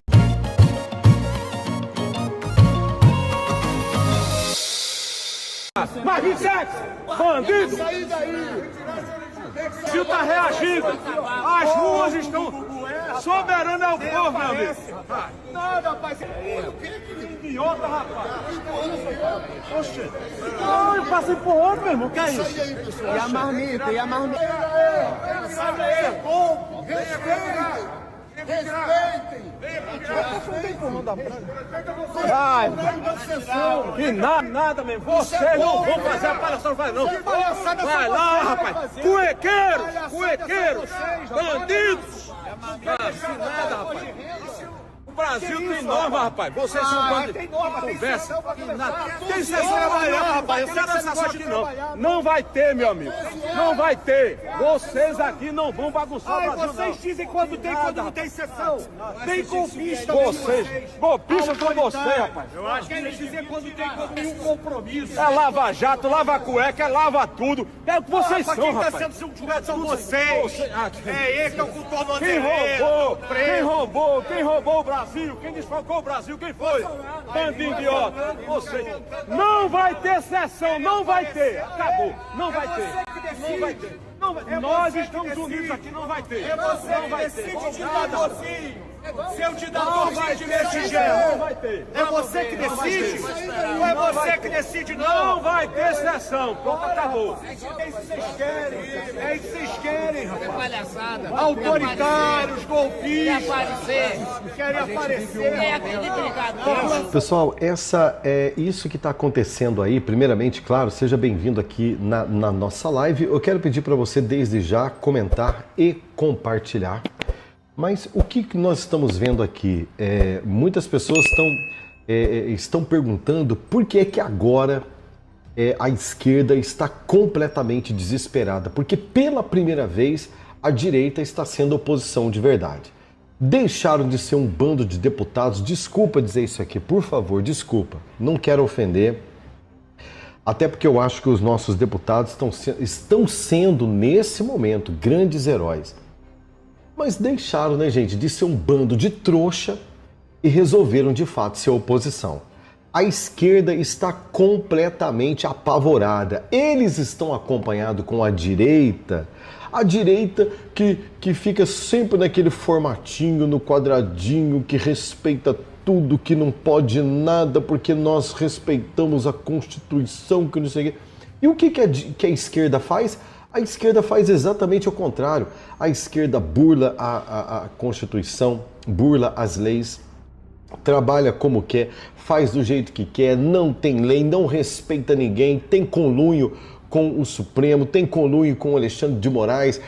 Speaker 10: Mais 27! Bandido! O Brasil está reagindo! As ruas estão... Soberano é o povo, meu amigo! Nada, rapaz! Idiota, rapaz! Oxe! Não, eu passei por outro, meu irmão, que é isso? E a marmita, e a marmita! Sabe aí, é bom! Respeitem! Ai, que nada mesmo. Vocês não vão fazer a palhaçada, vai não. Vai lá, rapaz. Cuequeiros, bandidos. Que nada, rapaz. Brasil tem norma, rapaz. Vocês são quando
Speaker 6: tem norma,
Speaker 10: conversa. Tem
Speaker 6: sessão
Speaker 10: sessão amanhã, rapaz. Eu quero essa sessão aqui não. Não vai ter, meu amigo. Não vai ter. Vocês aqui não vão bagunçar o Brasil, não.
Speaker 6: Vocês dizem quando tem, quando não tem sessão. Tem golpista.
Speaker 10: Vocês. Golpista com você, rapaz.
Speaker 6: Eu acho que eles dizem quando tem, quando tem um compromisso.
Speaker 10: É lava jato, lava cueca, é lava tudo. É o que vocês são,
Speaker 6: quem
Speaker 10: rapaz.
Speaker 6: tá sendo julgado são vocês. É ele que é o contorno
Speaker 10: Quem roubou? Quem roubou? Quem roubou o Brasil? Quem desfalcou o Brasil? Quem foi? Bandinho idiota. Você. Não vai ter sessão, não vai ter. Acabou. Não vai ter. Não vai ter. Não vai. Nós estamos unidos aqui, não vai ter.
Speaker 6: É você
Speaker 10: não vai
Speaker 6: que decide
Speaker 10: ter.
Speaker 6: de dadorzinho. Seu
Speaker 10: vai
Speaker 6: ditadorzinho de
Speaker 10: ter.
Speaker 6: mexigel.
Speaker 10: Não vai ter.
Speaker 6: É você que decide? Ou é você que decide
Speaker 10: Não vai ter sessão. Pronto, acabou.
Speaker 6: É isso que vocês querem. É isso que vocês querem, rapaz. Palhaçada. Autoritários, golpistas. Querem aparecer.
Speaker 1: Pessoal, isso que está acontecendo aí. Primeiramente, claro, seja bem-vindo aqui na nossa live. Eu quero pedir para você, desde já, comentar e compartilhar. Mas o que nós estamos vendo aqui? Muitas pessoas estão perguntando por que é que agora a esquerda está completamente desesperada. Porque pela primeira vez a direita está sendo oposição de verdade. Deixaram de ser um bando de deputados. Desculpa dizer isso aqui, por favor, desculpa. Não quero ofender. Até porque eu acho que os nossos deputados estão sendo, nesse momento, grandes heróis. Mas deixaram, né, gente, de ser um bando de trouxa e resolveram, de fato, ser oposição. A esquerda está completamente apavorada. Eles estão acompanhados com a direita que fica sempre naquele formatinho, no quadradinho, que respeita tudo, que não pode nada, porque nós respeitamos a Constituição, que não sei o quê. E o que a esquerda faz? A esquerda faz exatamente o contrário. A esquerda burla a Constituição, burla as leis, trabalha como quer, faz do jeito que quer, não tem lei, não respeita ninguém, tem conluio com o Supremo, tem conluio com o Alexandre de Moraes,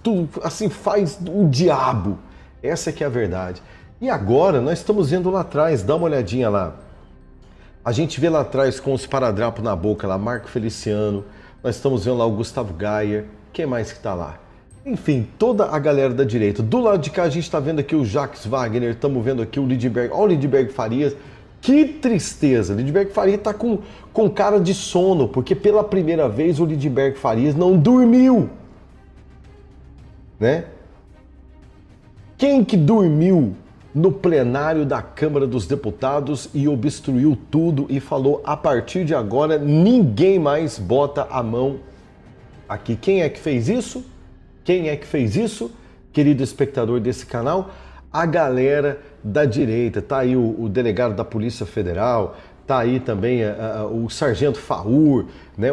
Speaker 1: tudo assim, faz o diabo. Essa que é a verdade. E agora nós estamos vendo lá atrás, dá uma olhadinha lá. A gente vê lá atrás com os paradrapos na boca lá, Marco Feliciano, nós estamos vendo lá o Gustavo Gayer, quem mais que está lá? Enfim, toda a galera da direita. Do lado de cá a gente está vendo aqui o Jacques Wagner, estamos vendo aqui o Lindenberg, olha o Lindenberg Farias. Que tristeza, o Lindenberg Farias está com cara de sono, porque pela primeira vez o Lindenberg Farias não dormiu. Né? Quem que dormiu no plenário da Câmara dos Deputados e obstruiu tudo e falou: a partir de agora ninguém mais bota a mão aqui? Quem é que fez isso? Quem é que fez isso, querido espectador desse canal? A galera da direita. Tá aí o delegado da Polícia Federal, tá aí também o sargento Faur, né?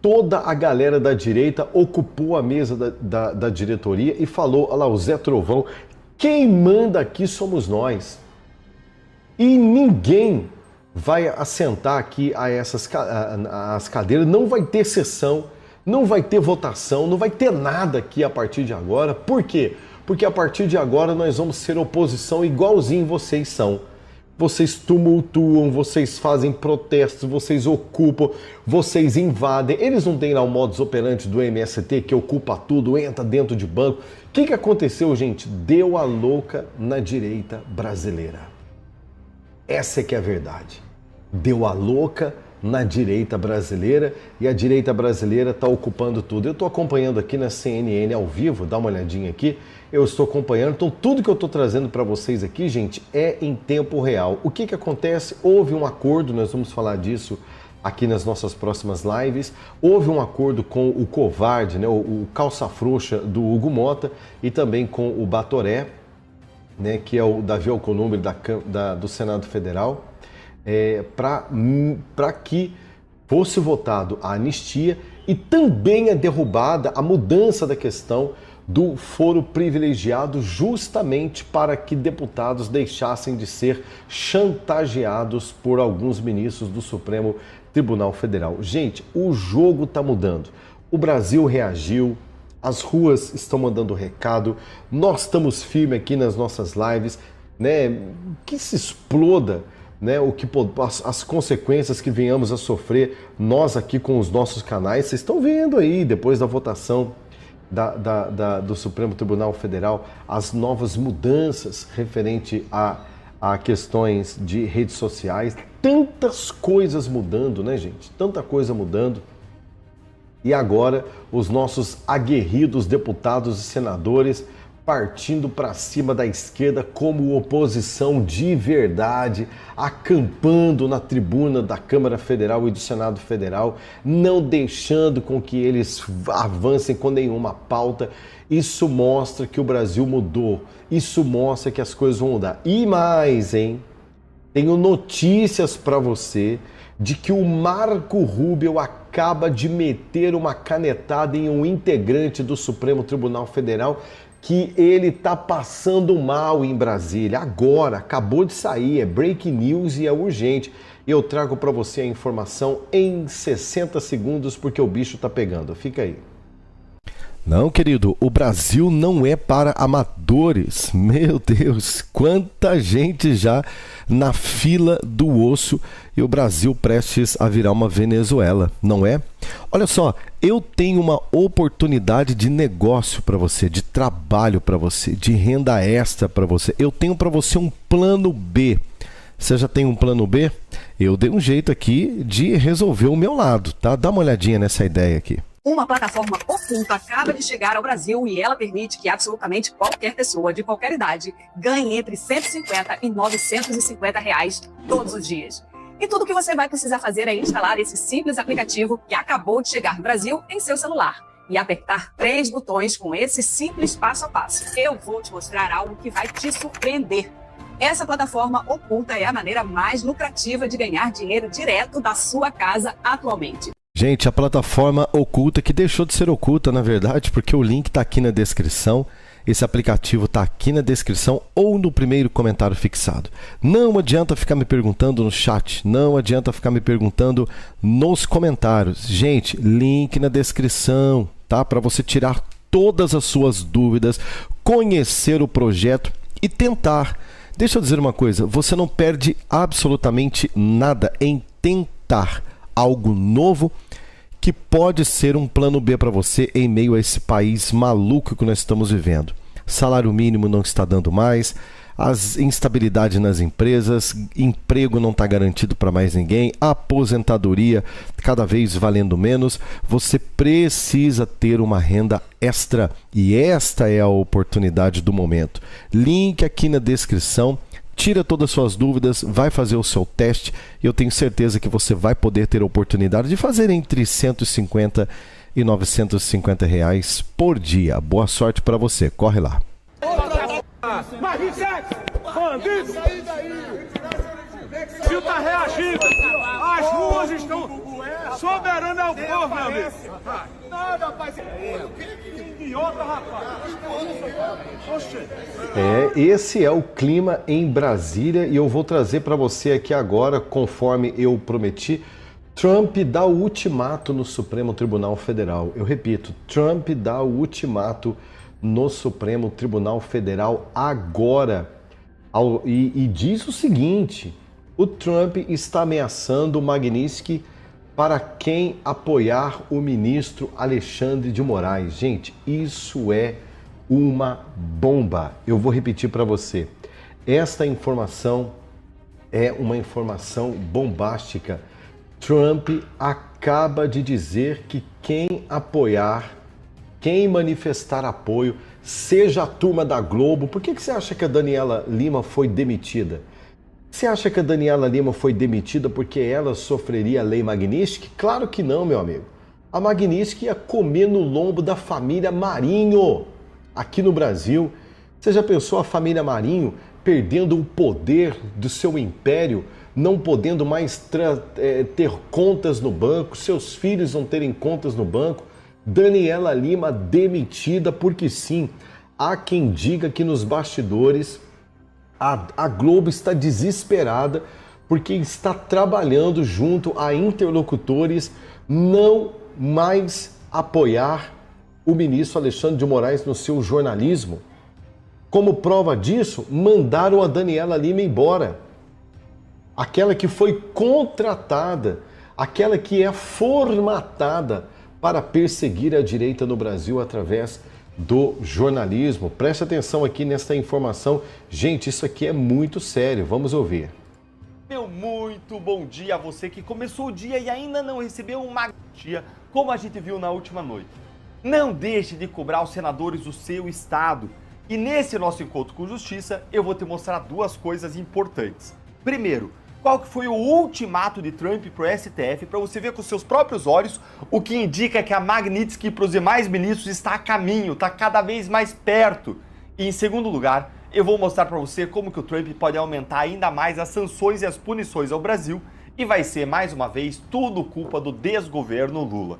Speaker 1: Toda a galera da direita ocupou a mesa da diretoria e falou: olha lá, o Zé Trovão, quem manda aqui somos nós. E ninguém vai assentar aqui as cadeiras, não vai ter sessão, não vai ter votação, não vai ter nada aqui a partir de agora. Por quê? Porque a partir de agora nós vamos ser oposição igualzinho vocês são. Vocês tumultuam, vocês fazem protestos, vocês ocupam, vocês invadem. Eles não têm lá o modus operandi do MST que ocupa tudo, entra dentro de banco. O que aconteceu, gente? Deu a louca na direita brasileira. Essa é que é a verdade. Deu a louca na direita brasileira e a direita brasileira está ocupando tudo. Eu estou acompanhando aqui na CNN ao vivo, dá uma olhadinha aqui. Eu estou acompanhando, então tudo que eu estou trazendo para vocês aqui, gente, é em tempo real. O que acontece? Houve um acordo, nós vamos falar disso aqui nas nossas próximas lives. Houve um acordo com o covarde, né, o calça frouxa do Hugo Mota e também com o Batoré, né, que é o Davi Alcolumbre do Senado Federal, para que fosse votado a anistia e também a derrubada, a mudança da questão do foro privilegiado, justamente para que deputados deixassem de ser chantageados por alguns ministros do Supremo Tribunal Federal. Gente, o jogo está mudando. O Brasil reagiu, As ruas estão mandando recado, nós estamos firmes aqui nas nossas lives, né? Que se exploda, né? As consequências que venhamos a sofrer, nós aqui com os nossos canais. Vocês estão vendo aí, depois da votação do Supremo Tribunal Federal, as novas mudanças referente a questões de redes sociais. Tantas coisas mudando, né, gente? Tanta coisa mudando. E agora, os nossos aguerridos deputados e senadores partindo para cima da esquerda como oposição de verdade, acampando na tribuna da Câmara Federal e do Senado Federal, não deixando com que eles avancem com nenhuma pauta. Isso mostra que o Brasil mudou, isso mostra que as coisas vão mudar. E mais, hein? Tenho notícias para você de que o Marco Rubio acaba de meter uma canetada em um integrante do Supremo Tribunal Federal, que ele está passando mal em Brasília. Agora, acabou de sair, é breaking news e é urgente. Eu trago para você a informação em 60 segundos, porque o bicho está pegando. Fica aí. Não, querido, o Brasil não é para amadores. Meu Deus, quanta gente já na fila do osso e o Brasil prestes a virar uma Venezuela, não é? Olha só, eu tenho uma oportunidade de negócio para você, de trabalho para você, de renda extra para você. Eu tenho para você um plano B. Você já tem um plano B? Eu dei um jeito aqui de resolver o meu lado, tá? Dá uma olhadinha nessa ideia aqui.
Speaker 3: Uma plataforma oculta acaba de chegar ao Brasil e ela permite que absolutamente qualquer pessoa de qualquer idade ganhe entre 150 e 950 reais todos os dias. E tudo que você vai precisar fazer é instalar esse simples aplicativo que acabou de chegar no Brasil em seu celular e apertar 3 botões com esse simples passo a passo. Eu vou te mostrar algo que vai te surpreender. Essa plataforma oculta é a maneira mais lucrativa de ganhar dinheiro direto da sua casa atualmente.
Speaker 1: Gente, a plataforma oculta, que deixou de ser oculta, na verdade, porque o link está aqui na descrição. Esse aplicativo está aqui na descrição ou no primeiro comentário fixado. Não adianta ficar me perguntando no chat, não adianta ficar me perguntando nos comentários. Gente, link na descrição, tá? Para você tirar todas as suas dúvidas, conhecer o projeto e tentar. Deixa eu dizer uma coisa, você não perde absolutamente nada em tentar algo novo que pode ser um plano B para você em meio a esse país maluco que nós estamos vivendo. Salário mínimo não está dando mais, as instabilidades nas empresas, emprego não está garantido para mais ninguém, aposentadoria cada vez valendo menos. Você precisa ter uma renda extra e esta é a oportunidade do momento. Link aqui na descrição. Tira todas as suas dúvidas, vai fazer o seu teste e eu tenho certeza que você vai poder ter a oportunidade de fazer entre 150 e 950 reais por dia. Boa sorte para você, corre lá.
Speaker 10: Mas 27, bandido! O Brasil tá reagindo, as ruas estão soberanas ao povo, meu amigo. Nada, rapaz. Idiota, rapaz.
Speaker 1: Esse é o clima em Brasília e eu vou trazer para você aqui agora, conforme eu prometi, Trump dá o ultimato no Supremo Tribunal Federal. Eu repito, Trump dá o ultimato no Supremo Tribunal Federal agora. E diz o seguinte, o Trump está ameaçando o Magnitsky para quem apoiar o ministro Alexandre de Moraes. Gente, isso é uma bomba. Eu vou repetir para você. Esta informação é uma informação bombástica. Trump acaba de dizer que quem apoiar, quem manifestar apoio, seja a turma da Globo. Por que você acha que a Daniela Lima foi demitida? Você acha que a Daniela Lima foi demitida porque ela sofreria a lei Magnitsky? Claro que não, meu amigo. A Magnitsky ia comer no lombo da família Marinho aqui no Brasil. Você já pensou a família Marinho perdendo o poder do seu império, não podendo mais ter contas no banco, seus filhos não terem contas no banco? Daniela Lima demitida porque sim. Há quem diga que nos bastidores a Globo está desesperada porque está trabalhando junto a interlocutores não mais apoiar o ministro Alexandre de Moraes no seu jornalismo. Como prova disso, mandaram a Daniela Lima embora. Aquela que foi contratada, aquela que é formatada para perseguir a direita no Brasil através do jornalismo. Preste atenção aqui nessa informação. Gente, isso aqui é muito sério. Vamos ouvir.
Speaker 5: Meu muito bom dia a você que começou o dia e ainda não recebeu uma garantia, como a gente viu na última noite. Não deixe de cobrar os senadores do seu estado. E nesse nosso encontro com justiça, eu vou te mostrar duas coisas importantes. Primeiro, qual que foi o ultimato de Trump para o STF, para você ver com seus próprios olhos, o que indica que a Magnitsky para os demais ministros está a caminho, está cada vez mais perto. E em segundo lugar, eu vou mostrar para você como que o Trump pode aumentar ainda mais as sanções e as punições ao Brasil, e vai ser, mais uma vez, tudo culpa do desgoverno Lula.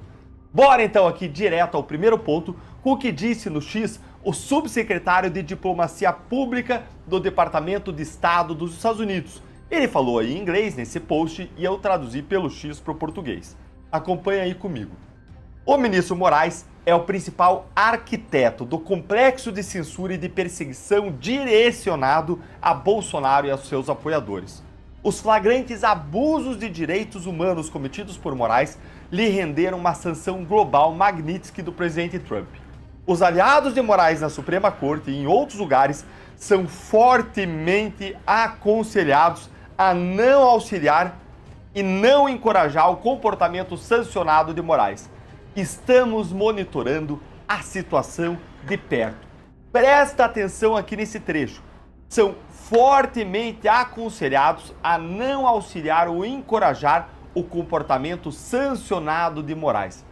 Speaker 5: Bora então aqui direto ao primeiro ponto, com o que disse no X o subsecretário de Diplomacia Pública do Departamento de Estado dos Estados Unidos. Ele falou aí em inglês nesse post e eu traduzi pelo X para o português. Acompanha aí comigo. O ministro Moraes é o principal arquiteto do complexo de censura e de perseguição direcionado a Bolsonaro e aos seus apoiadores. Os flagrantes abusos de direitos humanos cometidos por Moraes lhe renderam uma sanção global Magnitsky do presidente Trump. Os aliados de Moraes na Suprema Corte e em outros lugares são fortemente aconselhados a não auxiliar e não encorajar o comportamento sancionado de Moraes. Estamos monitorando a situação de perto. Presta atenção aqui nesse trecho. São fortemente aconselhados a não auxiliar ou encorajar o comportamento sancionado de Moraes.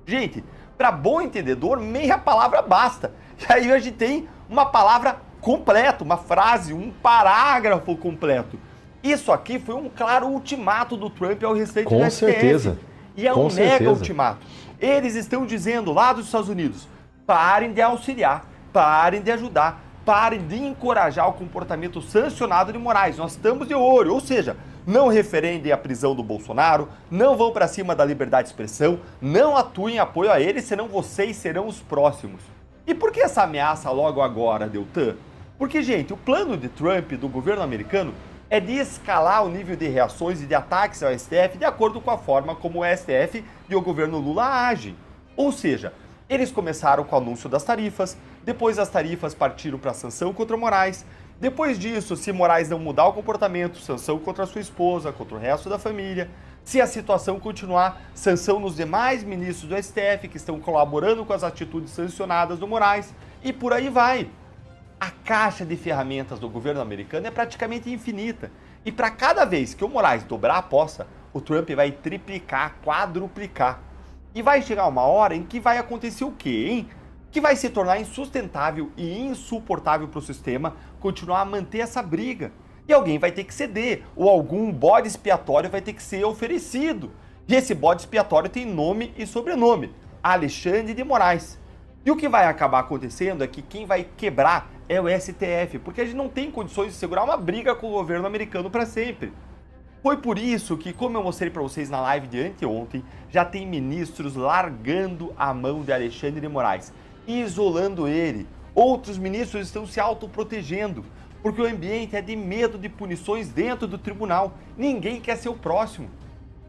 Speaker 5: Gente, para bom entendedor, meia palavra basta. E aí a gente tem uma palavra completa, uma frase, um parágrafo completo. Isso aqui foi um claro ultimato do Trump ao restante do STF. Com certeza. E é um mega ultimato. Eles estão dizendo lá dos Estados Unidos, parem de auxiliar, parem de ajudar, parem de encorajar o comportamento sancionado de Moraes. Nós estamos de olho, ou seja, não referendem a prisão do Bolsonaro, não vão para cima da liberdade de expressão, não atuem em apoio a ele, senão vocês serão os próximos. E por que essa ameaça logo agora, Deltan? Porque, gente, o plano de Trump, do governo americano, é de escalar o nível de reações e de ataques ao STF de acordo com a forma como o STF e o governo Lula agem. Ou seja, eles começaram com o anúncio das tarifas, depois as tarifas partiram para a sanção contra Moraes, depois disso, se Moraes não mudar o comportamento, sanção contra sua esposa, contra o resto da família. Se a situação continuar, sanção nos demais ministros do STF que estão colaborando com as atitudes sancionadas do Moraes e por aí vai. A caixa de ferramentas do governo americano é praticamente infinita. E para cada vez que o Moraes dobrar a aposta, o Trump vai triplicar, quadruplicar. E vai chegar uma hora em que vai acontecer o quê, hein? Que vai se tornar insustentável e insuportável para o sistema continuar a manter essa briga. E alguém vai ter que ceder, ou algum bode expiatório vai ter que ser oferecido. E esse bode expiatório tem nome e sobrenome, Alexandre de Moraes. E o que vai acabar acontecendo é que quem vai quebrar é o STF, porque a gente não tem condições de segurar uma briga com o governo americano para sempre. Foi por isso que, como eu mostrei para vocês na live de anteontem, já tem ministros largando a mão de Alexandre de Moraes, isolando ele. Outros ministros estão se autoprotegendo, porque o ambiente é de medo de punições dentro do tribunal. Ninguém quer ser o próximo.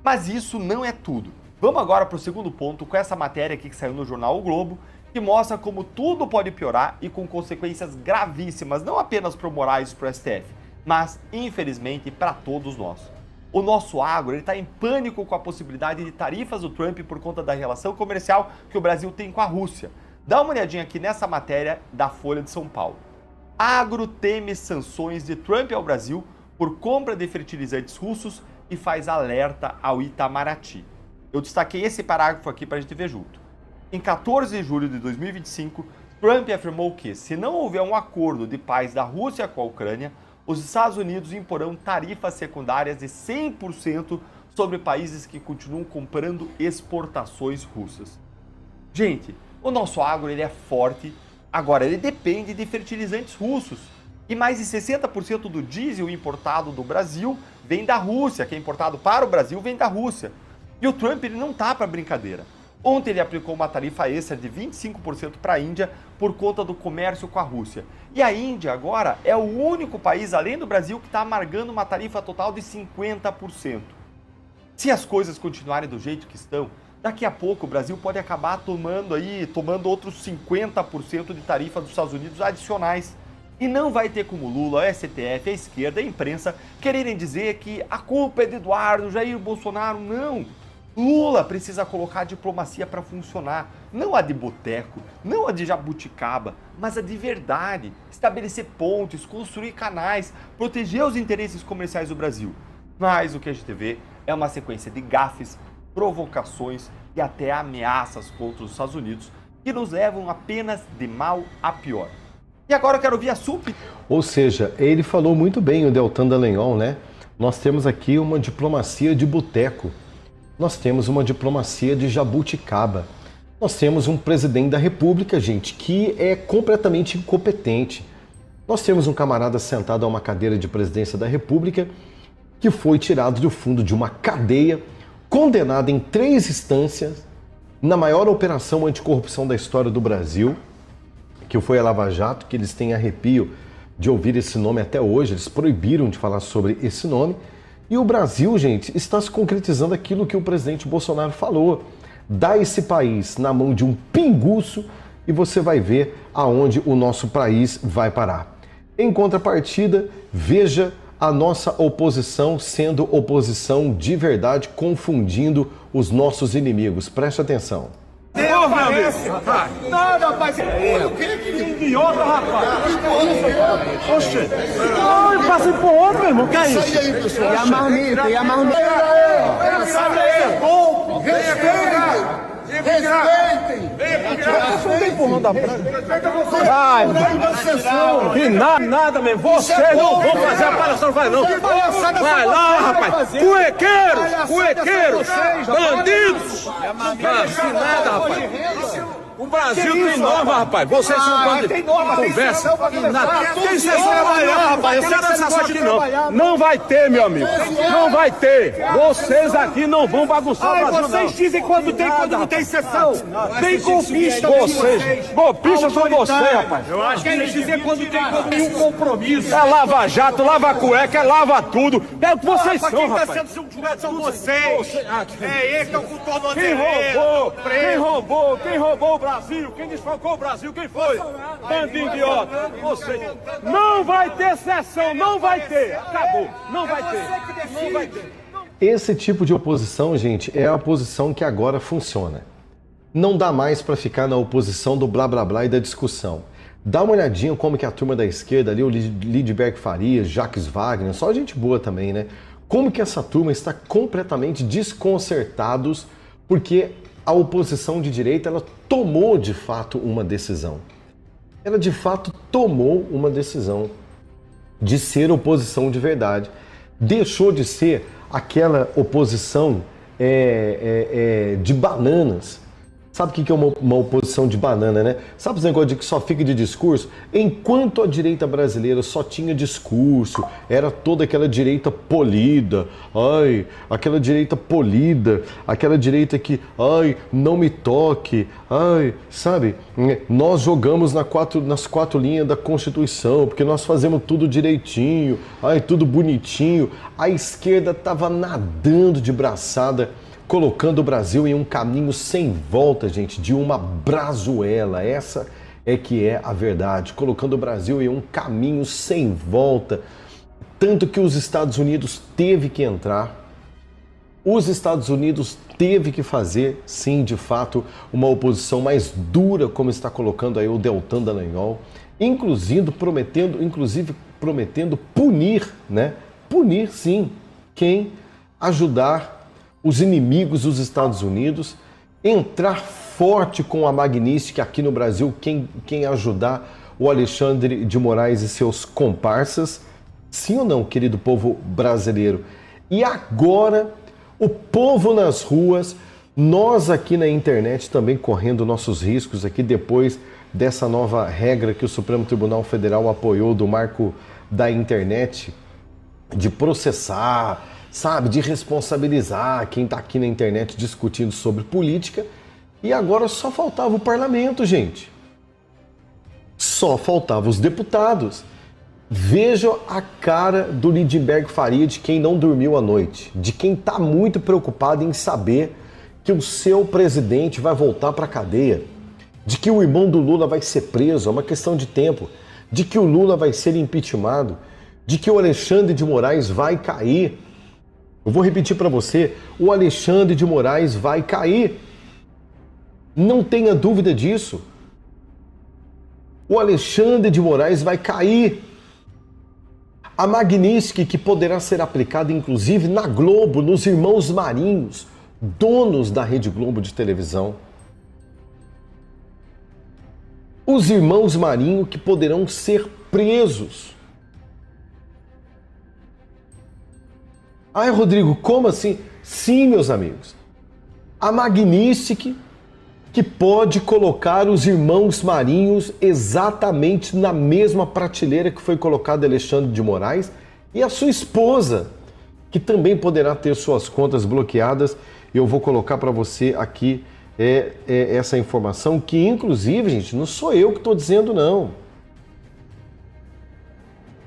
Speaker 5: Mas isso não é tudo. Vamos agora para o segundo ponto, com essa matéria aqui que saiu no jornal O Globo, que mostra como tudo pode piorar e com consequências gravíssimas, não apenas para o Moraes e para o STF, mas, infelizmente, para todos nós. O nosso agro está em pânico com a possibilidade de tarifas do Trump por conta da relação comercial que o Brasil tem com a Rússia. Dá uma olhadinha aqui nessa matéria da Folha de São Paulo. Agro teme sanções de Trump ao Brasil por compra de fertilizantes russos e faz alerta ao Itamaraty. Eu destaquei esse parágrafo aqui para a gente ver junto. Em 14 de julho de 2025, Trump afirmou que, se não houver um acordo de paz da Rússia com a Ucrânia, os Estados Unidos imporão tarifas secundárias de 100% sobre países que continuam comprando exportações russas. Gente, o nosso agro ele é forte, agora ele depende de fertilizantes russos. E mais de 60% do diesel importado do Brasil vem da Rússia, que é importado para o Brasil vem da Rússia. E o Trump ele não tá para brincadeira. Ontem ele aplicou uma tarifa extra de 25% para a Índia por conta do comércio com a Rússia. E a Índia agora é o único país, além do Brasil, que está amargando uma tarifa total de 50%. Se as coisas continuarem do jeito que estão, daqui a pouco o Brasil pode acabar tomando outros 50% de tarifa dos Estados Unidos adicionais. E não vai ter como Lula, a STF, a esquerda, a imprensa quererem dizer que a culpa é de Eduardo, Jair Bolsonaro. Não! Lula precisa colocar a diplomacia para funcionar, não a de boteco, não a de jabuticaba, mas a de verdade, estabelecer pontes, construir canais, proteger os interesses comerciais do Brasil. Mas o que a gente vê é uma sequência de gafes, provocações e até ameaças contra os Estados Unidos que nos levam apenas de mal a pior. E agora eu quero ouvir a SUP.
Speaker 1: Ou seja, ele falou muito bem, o Deltan Dallagnol, né? Nós temos aqui uma diplomacia de boteco. Nós temos uma diplomacia de jabuticaba. Nós temos um presidente da República, gente, que é completamente incompetente. Nós temos um camarada sentado a uma cadeira de presidência da República que foi tirado do fundo de uma cadeia, condenado em 3 instâncias, na maior operação anticorrupção da história do Brasil, que foi a Lava Jato, que eles têm arrepio de ouvir esse nome até hoje, eles proibiram de falar sobre esse nome. E o Brasil, gente, está se concretizando aquilo que o presidente Bolsonaro falou. Dá esse país na mão de um pinguço e você vai ver aonde o nosso país vai parar. Em contrapartida, veja a nossa oposição sendo oposição de verdade, confundindo os nossos inimigos. Preste atenção.
Speaker 10: Ô, meu amigo! Nada, rapaz! Que idiota, rapaz! Oxe! Não, passa por outro, meu irmão, que é isso?
Speaker 11: E a marmita, e a marmita!
Speaker 10: Respeitem! Não tem empurrão da praia. Ai, que nada mesmo. Vocês não vão fazer a palhaçada, vai não. Vai lá, rapaz. Cuequeiros, bandidos. Que nada, rapaz. O Brasil tem norma, rapaz. Vocês são bandidos. Conversa. Tem sessão amanhã, rapaz. Eu quero essa sorte não. Não vai ter, meu amigo. Não vai ter. Vocês aqui não vão bagunçar o Brasil, não.
Speaker 11: Vocês dizem quando tem, quando não tem sessão. Tem golpista.
Speaker 10: Vocês. Golpistas são vocês, rapaz.
Speaker 11: Eu acho que eles dizem quando tem, quando tem um compromisso.
Speaker 10: É lava jato, lava cueca, é lava tudo. É o que vocês são, rapaz.
Speaker 11: Quem está sendo julgado são vocês. É ele que é o contorno.
Speaker 10: Quem roubou o Brasil? Quem desfalcou o Brasil? Quem foi? Bandido idiota. Você. Não vai ter sessão, não vai ter. Acabou. Não vai ter. Não vai ter.
Speaker 1: Esse tipo de oposição, gente, é a oposição que agora funciona. Não dá mais para ficar na oposição do blá blá blá e da discussão. Dá uma olhadinha como que a turma da esquerda ali, o Lidberg Farias, Jacques Wagner, só gente boa também, né? Como que essa turma está completamente desconcertados porque a oposição de direita, ela tomou de fato uma decisão. Ela de fato tomou uma decisão de ser oposição de verdade. Deixou de ser aquela oposição de bananas. Sabe o que é uma oposição de banana, né? Sabe esse negócio de que só fica de discurso? Enquanto a direita brasileira só tinha discurso, era toda aquela direita polida, aquela direita polida, aquela direita que, não me toque, sabe? Nós jogamos nas 4 linhas da Constituição, porque nós fazemos tudo direitinho, tudo bonitinho. A esquerda estava nadando de braçada, colocando o Brasil em um caminho sem volta, gente, de uma brazuela. Essa é que é a verdade. Colocando o Brasil em um caminho sem volta. Tanto que os Estados Unidos teve que entrar. Os Estados Unidos teve que fazer, sim, de fato, uma oposição mais dura, como está colocando aí o Deltan Dallagnol, inclusive prometendo punir, né? Punir, sim, quem ajudar os inimigos dos Estados Unidos, entrar forte com a Magnífica aqui no Brasil, quem ajudar o Alexandre de Moraes e seus comparsas. Sim ou não, querido povo brasileiro? E agora, o povo nas ruas, nós aqui na internet também correndo nossos riscos aqui depois dessa nova regra que o Supremo Tribunal Federal apoiou do marco da internet, de processar, sabe, de responsabilizar quem está aqui na internet discutindo sobre política. E agora só faltava o parlamento, gente. Só faltavam os deputados. Veja a cara do Lindenberg Faria, de quem não dormiu à noite, de quem está muito preocupado em saber que o seu presidente vai voltar para a cadeia, de que o irmão do Lula vai ser preso, é uma questão de tempo, de que o Lula vai ser impeachmentado, de que o Alexandre de Moraes vai cair. Eu vou repetir para você, o Alexandre de Moraes vai cair. Não tenha dúvida disso. O Alexandre de Moraes vai cair. A Magnitsky, que poderá ser aplicada inclusive na Globo, nos irmãos Marinhos, donos da Rede Globo de televisão. Os irmãos Marinho que poderão ser presos. Ai, Rodrigo, como assim? Sim, meus amigos. A Magnitsky, que pode colocar os irmãos Marinhos exatamente na mesma prateleira que foi colocado Alexandre de Moraes, e a sua esposa, que também poderá ter suas contas bloqueadas. Eu vou colocar para você aqui essa informação, que inclusive, gente, não sou eu que estou dizendo, não.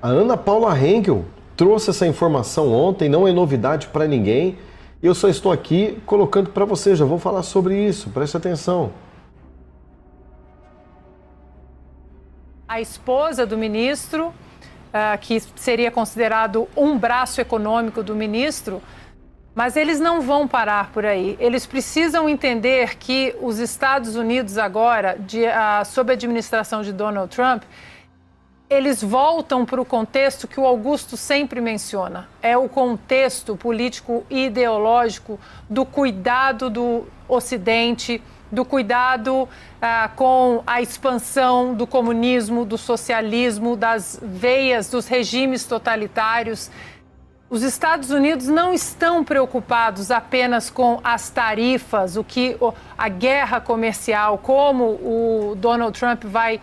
Speaker 1: A Ana Paula Henkel trouxe essa informação ontem, não é novidade para ninguém. Eu só estou aqui colocando para você, já vou falar sobre isso, preste atenção.
Speaker 12: A esposa do ministro, que seria considerado um braço econômico do ministro, mas eles não vão parar por aí. Eles precisam entender que os Estados Unidos agora, sob a administração de Donald Trump, eles voltam para o contexto que o Augusto sempre menciona. É o contexto político e ideológico do cuidado do Ocidente, do cuidado com a expansão do comunismo, do socialismo, das veias dos regimes totalitários. Os Estados Unidos não estão preocupados apenas com as tarifas, a guerra comercial, como o Donald Trump vai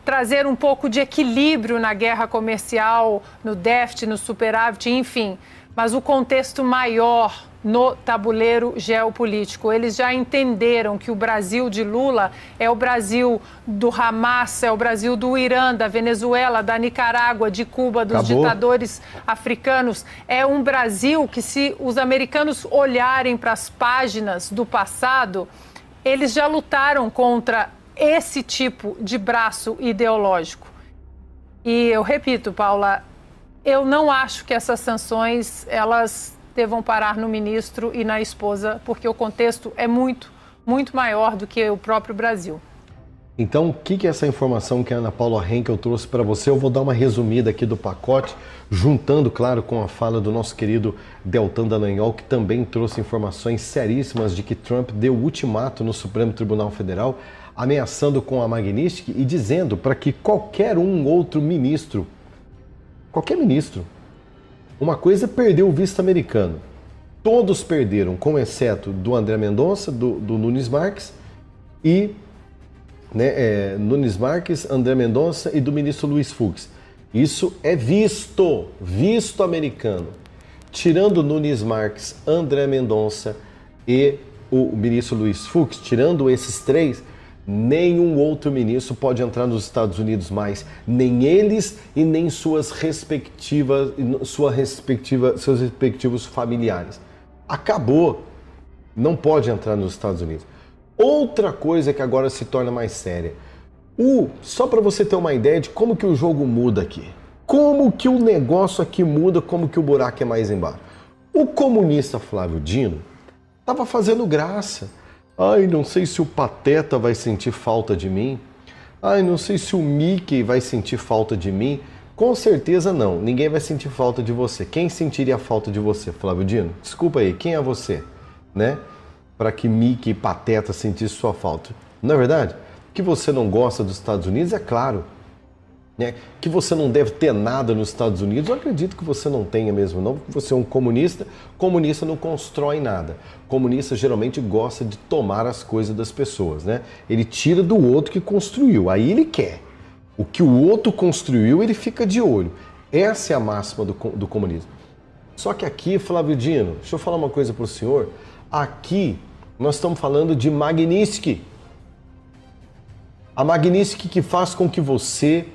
Speaker 12: trazer um pouco de equilíbrio na guerra comercial, no déficit, no superávit, enfim. Mas o contexto maior no tabuleiro geopolítico. Eles já entenderam que o Brasil de Lula é o Brasil do Hamas, é o Brasil do Irã, da Venezuela, da Nicarágua, de Cuba, dos ditadores africanos. É um Brasil que, se os americanos olharem para as páginas do passado, eles já lutaram contra esse tipo de braço ideológico. E eu repito, Paula, eu não acho que essas sanções, elas devam parar no ministro e na esposa, porque o contexto é muito, muito maior do que o próprio Brasil.
Speaker 1: Então, o que é essa informação que a Ana Paula Henkel trouxe para você? Eu vou dar uma resumida aqui do pacote, juntando, claro, com a fala do nosso querido Deltan Dallagnol, que também trouxe informações seríssimas de que Trump deu ultimato no Supremo Tribunal Federal, ameaçando com a Magnitsky e dizendo para que qualquer outro ministro, uma coisa é perder o visto americano. Todos perderam, com exceto do André Mendonça, do Nunes Marques e Nunes Marques, André Mendonça e do ministro Luiz Fux. Isso é visto americano. Tirando Nunes Marques, André Mendonça e o ministro Luiz Fux, tirando esses três, nenhum outro ministro pode entrar nos Estados Unidos mais, nem eles e nem seus respectivos familiares. Acabou. Não pode entrar nos Estados Unidos. Outra coisa que agora se torna mais séria. Só para você ter uma ideia de como que o jogo muda aqui. Como que o negócio aqui muda, como que o buraco é mais embaixo. O comunista Flávio Dino estava fazendo graça. Ai, não sei se o Pateta vai sentir falta de mim. Ai, não sei se o Mickey vai sentir falta de mim. Com certeza não, ninguém vai sentir falta de você. Quem sentiria falta de você, Flávio Dino? Desculpa aí, quem é você? Para que Mickey e Pateta sentissem sua falta. Não é verdade? Que você não gosta dos Estados Unidos, é claro. Que você não deve ter nada nos Estados Unidos, eu acredito que você não tenha mesmo não, porque você é um comunista. Comunista não constrói nada. Comunista geralmente gosta de tomar as coisas das pessoas, Ele tira do outro que construiu, aí ele quer. O que o outro construiu, ele fica de olho. Essa é a máxima do comunismo. Só que aqui, Flávio Dino, deixa eu falar uma coisa para o senhor. Aqui Nós estamos falando de Magnitsky. A Magnitsky que faz com que você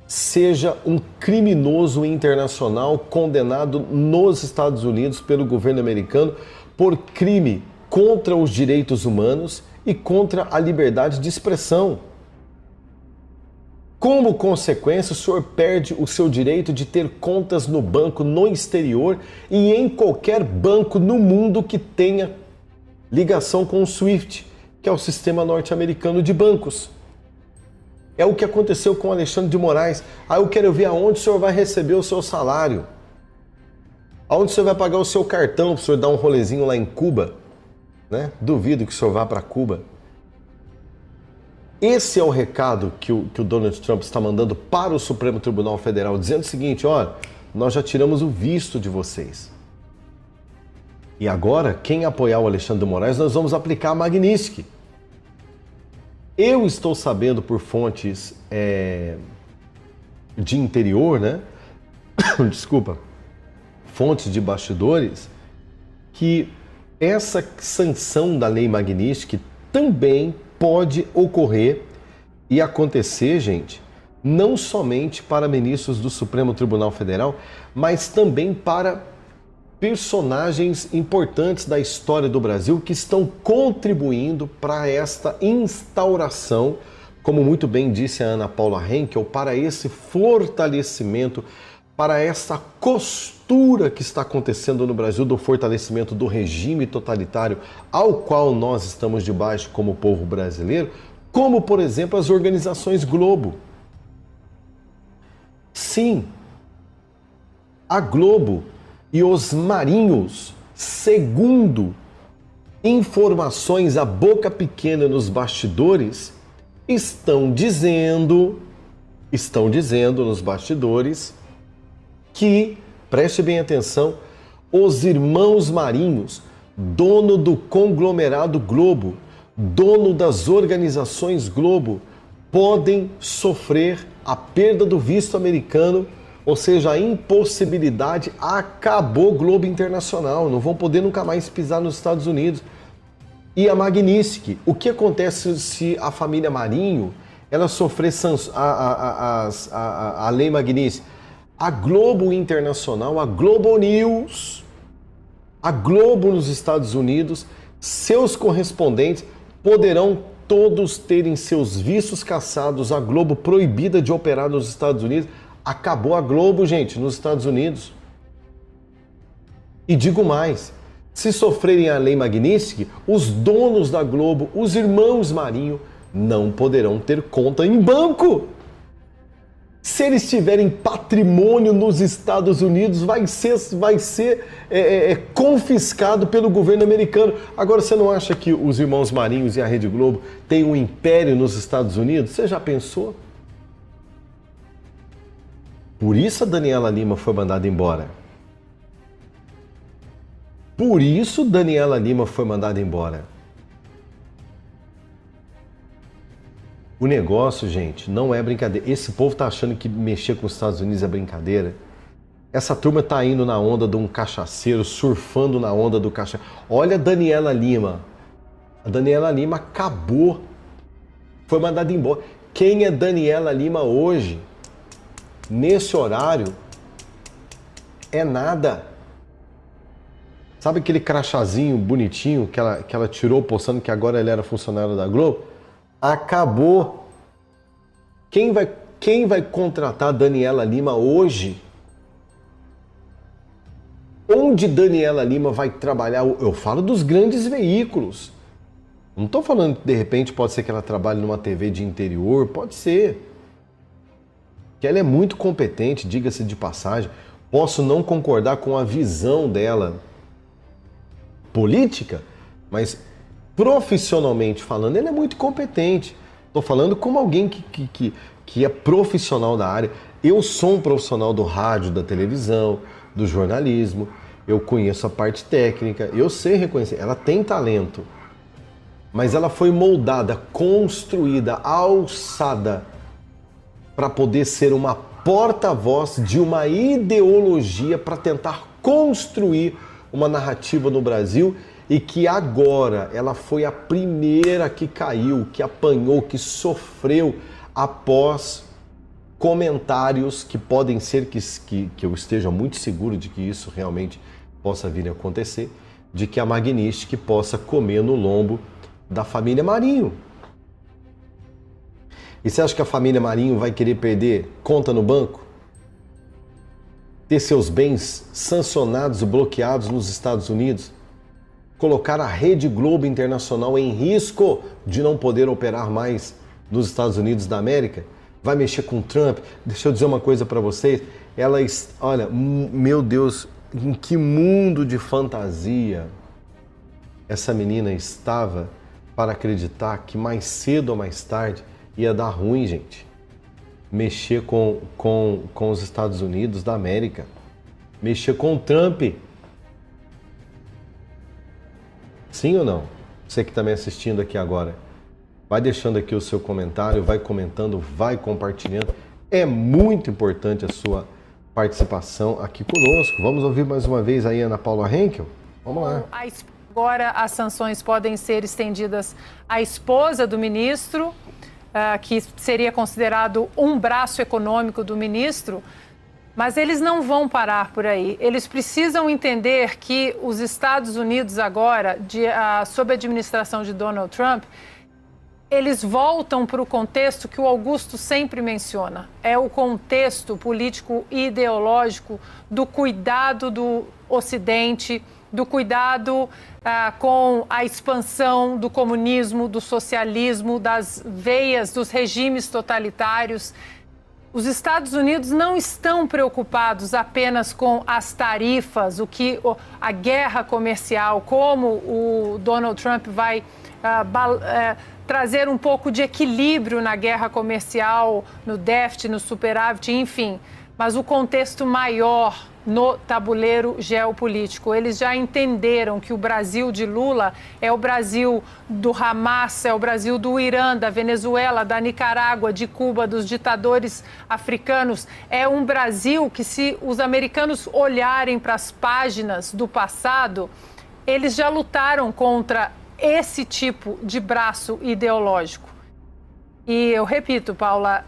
Speaker 1: seja um criminoso internacional condenado nos Estados Unidos pelo governo americano por crime contra os direitos humanos e contra a liberdade de expressão. Como consequência, o senhor perde o seu direito de ter contas no banco no exterior e em qualquer banco no mundo que tenha ligação com o SWIFT, que é o sistema norte-americano de bancos. É o que aconteceu com o Alexandre de Moraes. Aí eu quero ver aonde o senhor vai receber o seu salário. Aonde o senhor vai pagar o seu cartão para o senhor dar um rolezinho lá em Cuba. Né? Duvido que o senhor vá para Cuba. Esse é o recado que o Donald Trump está mandando para o Supremo Tribunal Federal, dizendo o seguinte, olha, nós já tiramos o visto de vocês. E agora, quem apoiar o Alexandre de Moraes, nós vamos aplicar a Magnitsky. Eu estou sabendo por fontes de interior, né? Desculpa, fontes de bastidores, que essa sanção da lei Magnitsky também pode ocorrer e acontecer, gente, não somente para ministros do Supremo Tribunal Federal, mas também para personagens importantes da história do Brasil que estão contribuindo para esta instauração, como muito bem disse a Ana Paula Henkel, para esse fortalecimento, para essa costura que está acontecendo no Brasil do fortalecimento do regime totalitário ao qual nós estamos debaixo como povo brasileiro, como, por exemplo, as organizações Globo. Sim, a Globo e os marinhos, segundo informações a boca pequena nos bastidores, estão dizendo nos bastidores que, preste bem atenção, os irmãos marinhos, dono do conglomerado Globo, dono das organizações Globo, podem sofrer a perda do visto americano, ou seja, a impossibilidade, acabou o Globo Internacional, não vão poder nunca mais pisar nos Estados Unidos. E a Magnitsky, o que acontece se a família Marinho ela sofrer a lei Magnitsky? A Globo Internacional, a Globo News, a Globo nos Estados Unidos, seus correspondentes poderão todos terem seus vistos cassados, a Globo proibida de operar nos Estados Unidos. Acabou a Globo, gente, nos Estados Unidos. E digo mais, se sofrerem a lei Magnitsky, os donos da Globo, os irmãos Marinho, não poderão ter conta em banco. Se eles tiverem patrimônio nos Estados Unidos, vai ser confiscado pelo governo americano. Agora, você não acha que os irmãos Marinhos e a Rede Globo têm um império nos Estados Unidos? Você já pensou? Por isso a Daniela Lima foi mandada embora. Por isso Daniela Lima foi mandada embora. O negócio, gente, não é brincadeira. Esse povo tá achando que mexer com os Estados Unidos é brincadeira. Essa turma tá indo na onda de um cachaceiro, surfando na onda do cachaceiro. Olha a Daniela Lima. A Daniela Lima acabou. Foi mandada embora. Quem é Daniela Lima hoje? Nesse horário, é nada. Sabe aquele crachazinho bonitinho que ela tirou postando que agora ela era funcionária da Globo? Acabou. Quem vai contratar a Daniela Lima hoje? Onde Daniela Lima vai trabalhar? Eu falo dos grandes veículos. Não estou falando que de repente pode ser que ela trabalhe numa TV de interior, pode ser. Que ela é muito competente, diga-se de passagem. Posso não concordar com a visão dela política, mas profissionalmente falando, ela é muito competente. Estou falando como alguém que é profissional da área. Eu sou um profissional do rádio, da televisão, do jornalismo. Eu conheço a parte técnica, eu sei reconhecer. Ela tem talento, mas ela foi moldada, construída, alçada para poder ser uma porta-voz de uma ideologia para tentar construir uma narrativa no Brasil e que agora ela foi a primeira que caiu, que apanhou, que sofreu após comentários que podem ser que eu esteja muito seguro de que isso realmente possa vir a acontecer, de que a Magnitsky possa comer no lombo da família Marinho. E você acha que a família Marinho vai querer perder conta no banco? Ter seus bens sancionados e bloqueados nos Estados Unidos? Colocar a Rede Globo Internacional em risco de não poder operar mais nos Estados Unidos da América? Vai mexer com Trump? Deixa eu dizer uma coisa para vocês. Olha, meu Deus, em que mundo de fantasia essa menina estava para acreditar que mais cedo ou mais tarde ia dar ruim, gente. Mexer com os Estados Unidos da América. Mexer com o Trump. Sim ou não? Você que está me assistindo aqui agora. Vai deixando aqui o seu comentário, vai comentando, vai compartilhando. É muito importante a sua participação aqui conosco. Vamos ouvir mais uma vez aí a Ana Paula Henkel? Vamos lá.
Speaker 12: Agora as sanções podem ser estendidas à esposa do ministro, que seria considerado um braço econômico do ministro, mas eles não vão parar por aí. Eles precisam entender que os Estados Unidos agora, sob a administração de Donald Trump, eles voltam para o contexto que o Augusto sempre menciona. É o contexto político e ideológico do cuidado do Ocidente, do cuidado com a expansão do comunismo, do socialismo, das veias dos regimes totalitários. Os Estados Unidos não estão preocupados apenas com as tarifas, a guerra comercial, como o Donald Trump vai trazer um pouco de equilíbrio na guerra comercial, no déficit, no superávit, enfim. Mas o contexto maior no tabuleiro geopolítico. Eles já entenderam que o Brasil de Lula é o Brasil do Hamas, é o Brasil do Irã, da Venezuela, da Nicarágua, de Cuba, dos ditadores africanos. É um Brasil que, se os americanos olharem para as páginas do passado, eles já lutaram contra esse tipo de braço ideológico. E eu repito, Paula,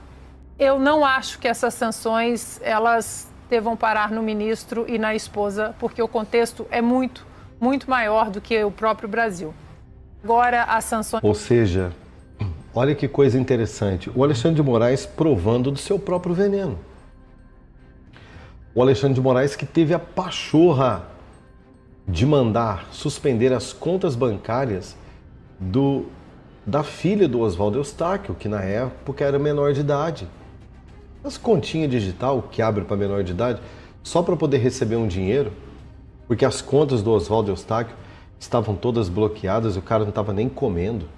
Speaker 12: eu não acho que essas sanções, elas devam parar no ministro e na esposa, porque o contexto é muito, muito maior do que o próprio Brasil. Agora, as sanções...
Speaker 1: Ou seja, olha que coisa interessante, o Alexandre de Moraes provando do seu próprio veneno. O Alexandre de Moraes que teve a pachorra de mandar suspender as contas bancárias da filha do Oswaldo Eustáquio, que na época era menor de idade. As continhas digital que abre para menor de idade só para poder receber um dinheiro, porque as contas do Oswaldo Eustáquio estavam todas bloqueadas e o cara não estava nem comendo.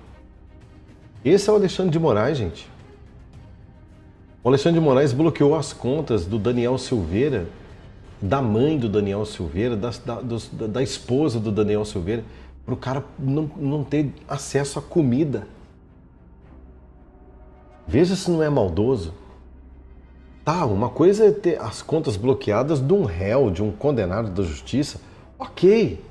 Speaker 1: Esse é o Alexandre de Moraes, gente. O Alexandre de Moraes bloqueou as contas do Daniel Silveira, da mãe do Daniel Silveira, da esposa do Daniel Silveira, para o cara não ter acesso à comida. Veja se não é maldoso. Tá, uma coisa é ter as contas bloqueadas de um réu, de um condenado da justiça. Ok.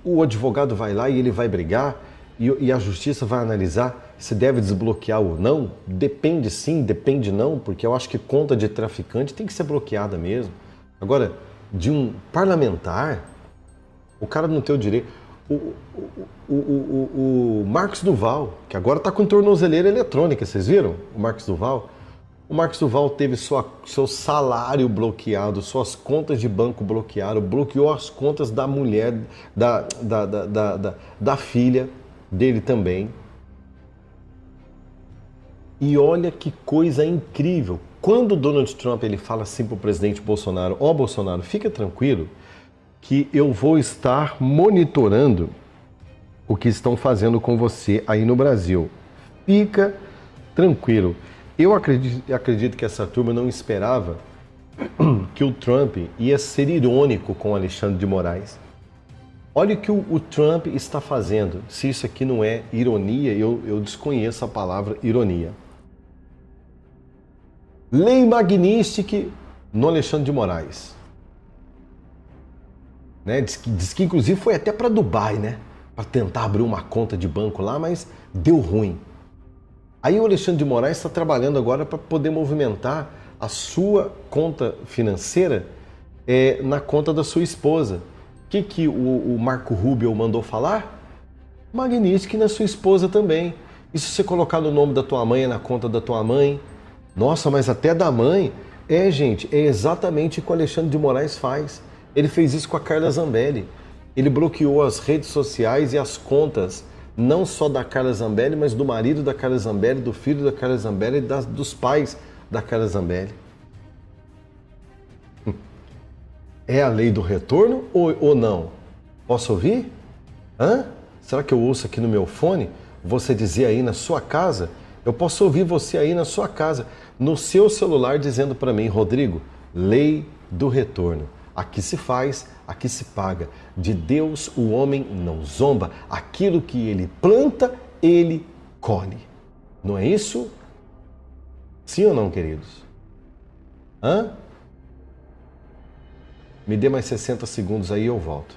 Speaker 1: O advogado vai lá e ele vai brigar e a justiça vai analisar se deve desbloquear ou não. Depende sim, depende não, porque eu acho que conta de traficante tem que ser bloqueada mesmo. Agora, de um parlamentar, o cara não tem o direito. O Marcos Duval, que agora está com tornozeleira eletrônica, vocês viram? O Marcos Duval. O Marcos Duval teve seu salário bloqueado, suas contas de banco bloqueadas, bloqueou as contas da mulher, da filha dele também. E olha que coisa incrível. Quando o Donald Trump ele fala assim para o presidente Bolsonaro, ó Bolsonaro, fica tranquilo que eu vou estar monitorando o que estão fazendo com você aí no Brasil. Fica tranquilo. Eu acredito que essa turma não esperava que o Trump ia ser irônico com o Alexandre de Moraes. Olha o que o Trump está fazendo. Se isso aqui não é ironia, eu desconheço a palavra ironia. Lei Magnitsky no Alexandre de Moraes. né? Diz que inclusive foi até para Dubai, né? Para tentar abrir uma conta de banco lá, mas deu ruim. Aí o Alexandre de Moraes está trabalhando agora para poder movimentar a sua conta financeira na conta da sua esposa. O que o Marco Rubio mandou falar? Magnífico, na sua esposa também. E se você colocar no nome da tua mãe, na conta da tua mãe? Nossa, mas até da mãe? Gente, é exatamente o que o Alexandre de Moraes faz. Ele fez isso com a Carla Zambelli. Ele bloqueou as redes sociais e as contas, não só da Carla Zambelli, mas do marido da Carla Zambelli, do filho da Carla Zambelli e dos pais da Carla Zambelli. É a lei do retorno ou não? Posso ouvir? Será que eu ouço aqui no meu fone você dizer aí na sua casa? Eu posso ouvir você aí na sua casa, no seu celular, dizendo para mim: Rodrigo, lei do retorno. Aqui se faz, aqui se paga. De Deus o homem não zomba. Aquilo que ele planta, ele colhe. Não é isso? Sim ou não, queridos? Me dê mais 60 segundos aí e eu volto.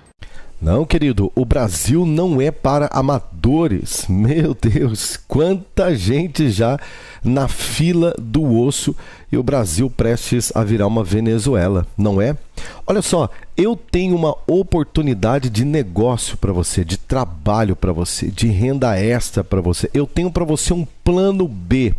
Speaker 1: Não, querido, o Brasil não é para amadores. Meu Deus, quanta gente já na fila do osso e o Brasil prestes a virar uma Venezuela, não é? Olha só, eu tenho uma oportunidade de negócio para você, de trabalho para você, de renda extra para você. Eu tenho para você um plano B.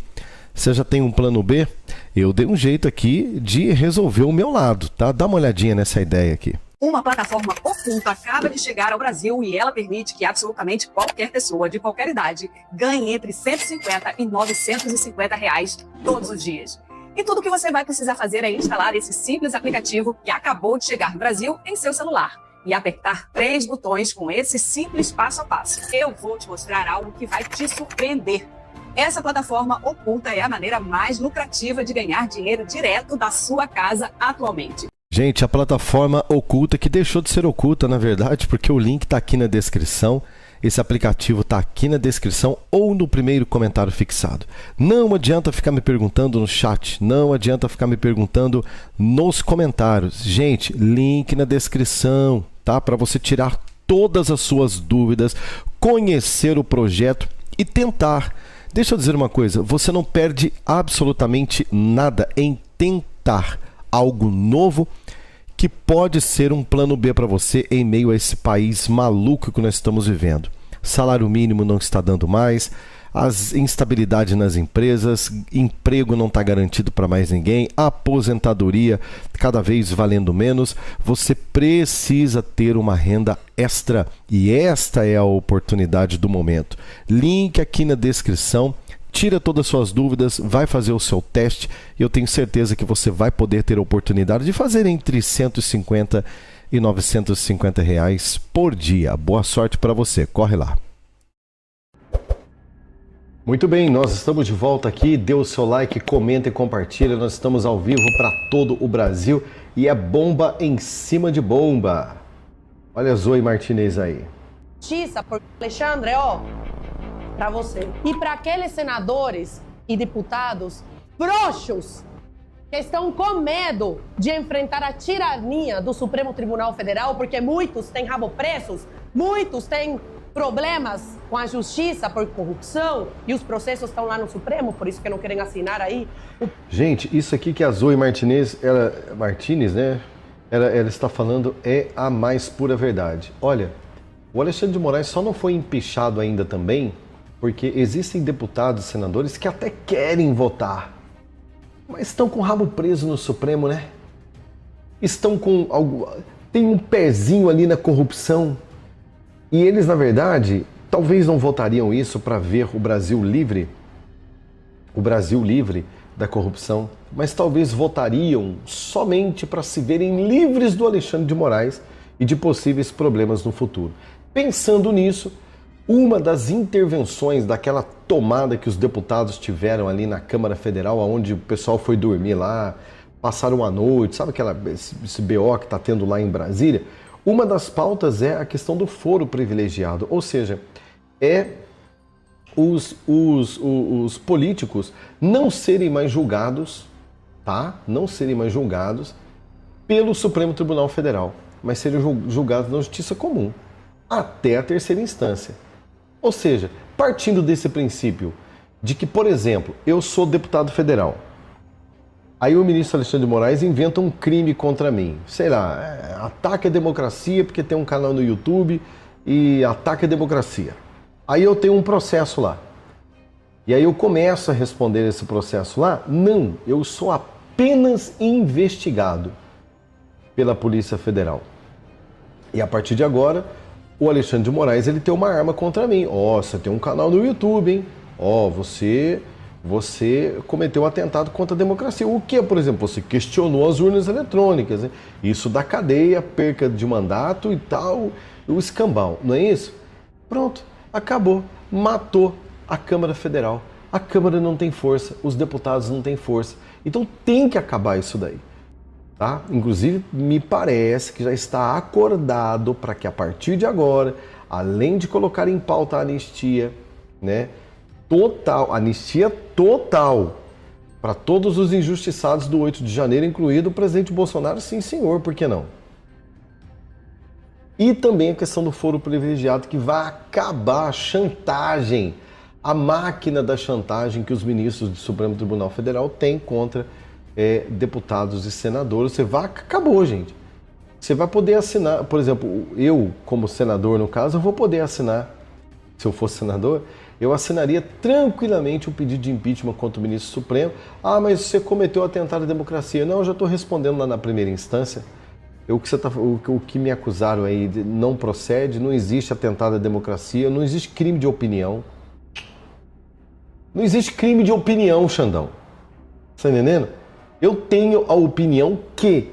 Speaker 1: Você já tem um plano B? Eu dei um jeito aqui de resolver o meu lado, tá? Dá uma olhadinha nessa ideia aqui.
Speaker 3: Uma plataforma oculta acaba de chegar ao Brasil e ela permite que absolutamente qualquer pessoa de qualquer idade ganhe entre 150 e 950 reais todos os dias. E tudo que você vai precisar fazer é instalar esse simples aplicativo que acabou de chegar no Brasil em seu celular e apertar 3 botões com esse simples passo a passo. Eu vou te mostrar algo que vai te surpreender. Essa plataforma oculta é a maneira mais lucrativa de ganhar dinheiro direto da sua casa atualmente.
Speaker 1: Gente, a plataforma oculta, que deixou de ser oculta, na verdade, porque o link está aqui na descrição. Esse aplicativo está aqui na descrição ou no primeiro comentário fixado. Não adianta ficar me perguntando no chat, não adianta ficar me perguntando nos comentários. Gente, link na descrição, tá? Para você tirar todas as suas dúvidas, conhecer o projeto e tentar. Deixa eu dizer uma coisa, você não perde absolutamente nada em tentar algo novo que pode ser um plano B para você em meio a esse país maluco que nós estamos vivendo. Salário mínimo não está dando mais, as instabilidades nas empresas, emprego não está garantido para mais ninguém, aposentadoria cada vez valendo menos. Você precisa ter uma renda extra e esta é a oportunidade do momento. Link aqui na descrição. Tira todas as suas dúvidas, vai fazer o seu teste e eu tenho certeza que você vai poder ter a oportunidade de fazer entre 150 e 950 reais por dia. Boa sorte para você, corre lá. Muito bem, nós estamos de volta aqui, dê o seu like, comenta e compartilha, nós estamos ao vivo para todo o Brasil e é bomba em cima de bomba. Olha a Zoe Martinez aí.
Speaker 13: Justiça, porque Alexandre, para você. E para aqueles senadores e deputados frouxos que estão com medo de enfrentar a tirania do Supremo Tribunal Federal, porque muitos têm rabo presos, muitos têm problemas com a justiça por corrupção e os processos estão lá no Supremo, por isso que não querem assinar aí.
Speaker 1: Gente, isso aqui que a Zoe Martinez, né? Ela está falando é a mais pura verdade. Olha, o Alexandre de Moraes só não foi empichado ainda também porque existem deputados e senadores que até querem votar, mas estão com o rabo preso no Supremo, né? Estão com algo, tem um pezinho ali na corrupção. E eles, na verdade, talvez não votariam isso para ver o Brasil livre da corrupção, mas talvez votariam somente para se verem livres do Alexandre de Moraes e de possíveis problemas no futuro. Pensando nisso, uma das intervenções daquela tomada que os deputados tiveram ali na Câmara Federal, onde o pessoal foi dormir lá, passaram a noite, sabe esse BO que está tendo lá em Brasília? Uma das pautas é a questão do foro privilegiado, ou seja, os políticos não serem mais julgados, tá? Não serem mais julgados pelo Supremo Tribunal Federal. mas seriam julgados na justiça comum, até a terceira instância. Ou seja, partindo desse princípio de que, por exemplo, eu sou deputado federal, aí o ministro Alexandre de Moraes inventa um crime contra mim, sei lá, ataque a democracia porque tem um canal no YouTube e ataque a democracia. Aí eu tenho um processo lá. E aí eu começo a responder esse processo lá? Não, eu sou apenas investigado pela Polícia Federal. E a partir de agora, o Alexandre de Moraes ele tem uma arma contra mim. Ó, você tem um canal no YouTube, hein? Ó, você cometeu um atentado contra a democracia. O que, por exemplo, você questionou as urnas eletrônicas, hein? Isso dá cadeia, perca de mandato e tal, o escambau, não é isso? Pronto, acabou, matou a Câmara Federal. A Câmara não tem força, os deputados não têm força. Então tem que acabar isso daí. Tá? Inclusive, me parece que já está acordado para que a partir de agora, além de colocar em pauta a anistia, né, total, anistia total para todos os injustiçados do 8 de janeiro, incluído o presidente Bolsonaro, sim senhor, por que não? E também a questão do foro privilegiado, que vai acabar a chantagem, a máquina da chantagem que os ministros do Supremo Tribunal Federal têm contra deputados e senadores. Acabou, gente. Você vai poder assinar, por exemplo, eu como senador, no caso, eu vou poder assinar, se eu fosse senador, eu assinaria tranquilamente um pedido de impeachment contra o ministro Supremo. Ah, mas você cometeu atentado à democracia. Não, eu já estou respondendo lá na primeira instância. O que me acusaram aí não procede, não existe atentado à democracia, não existe crime de opinião. Não existe crime de opinião, Xandão. Tá entendendo? Eu tenho a opinião que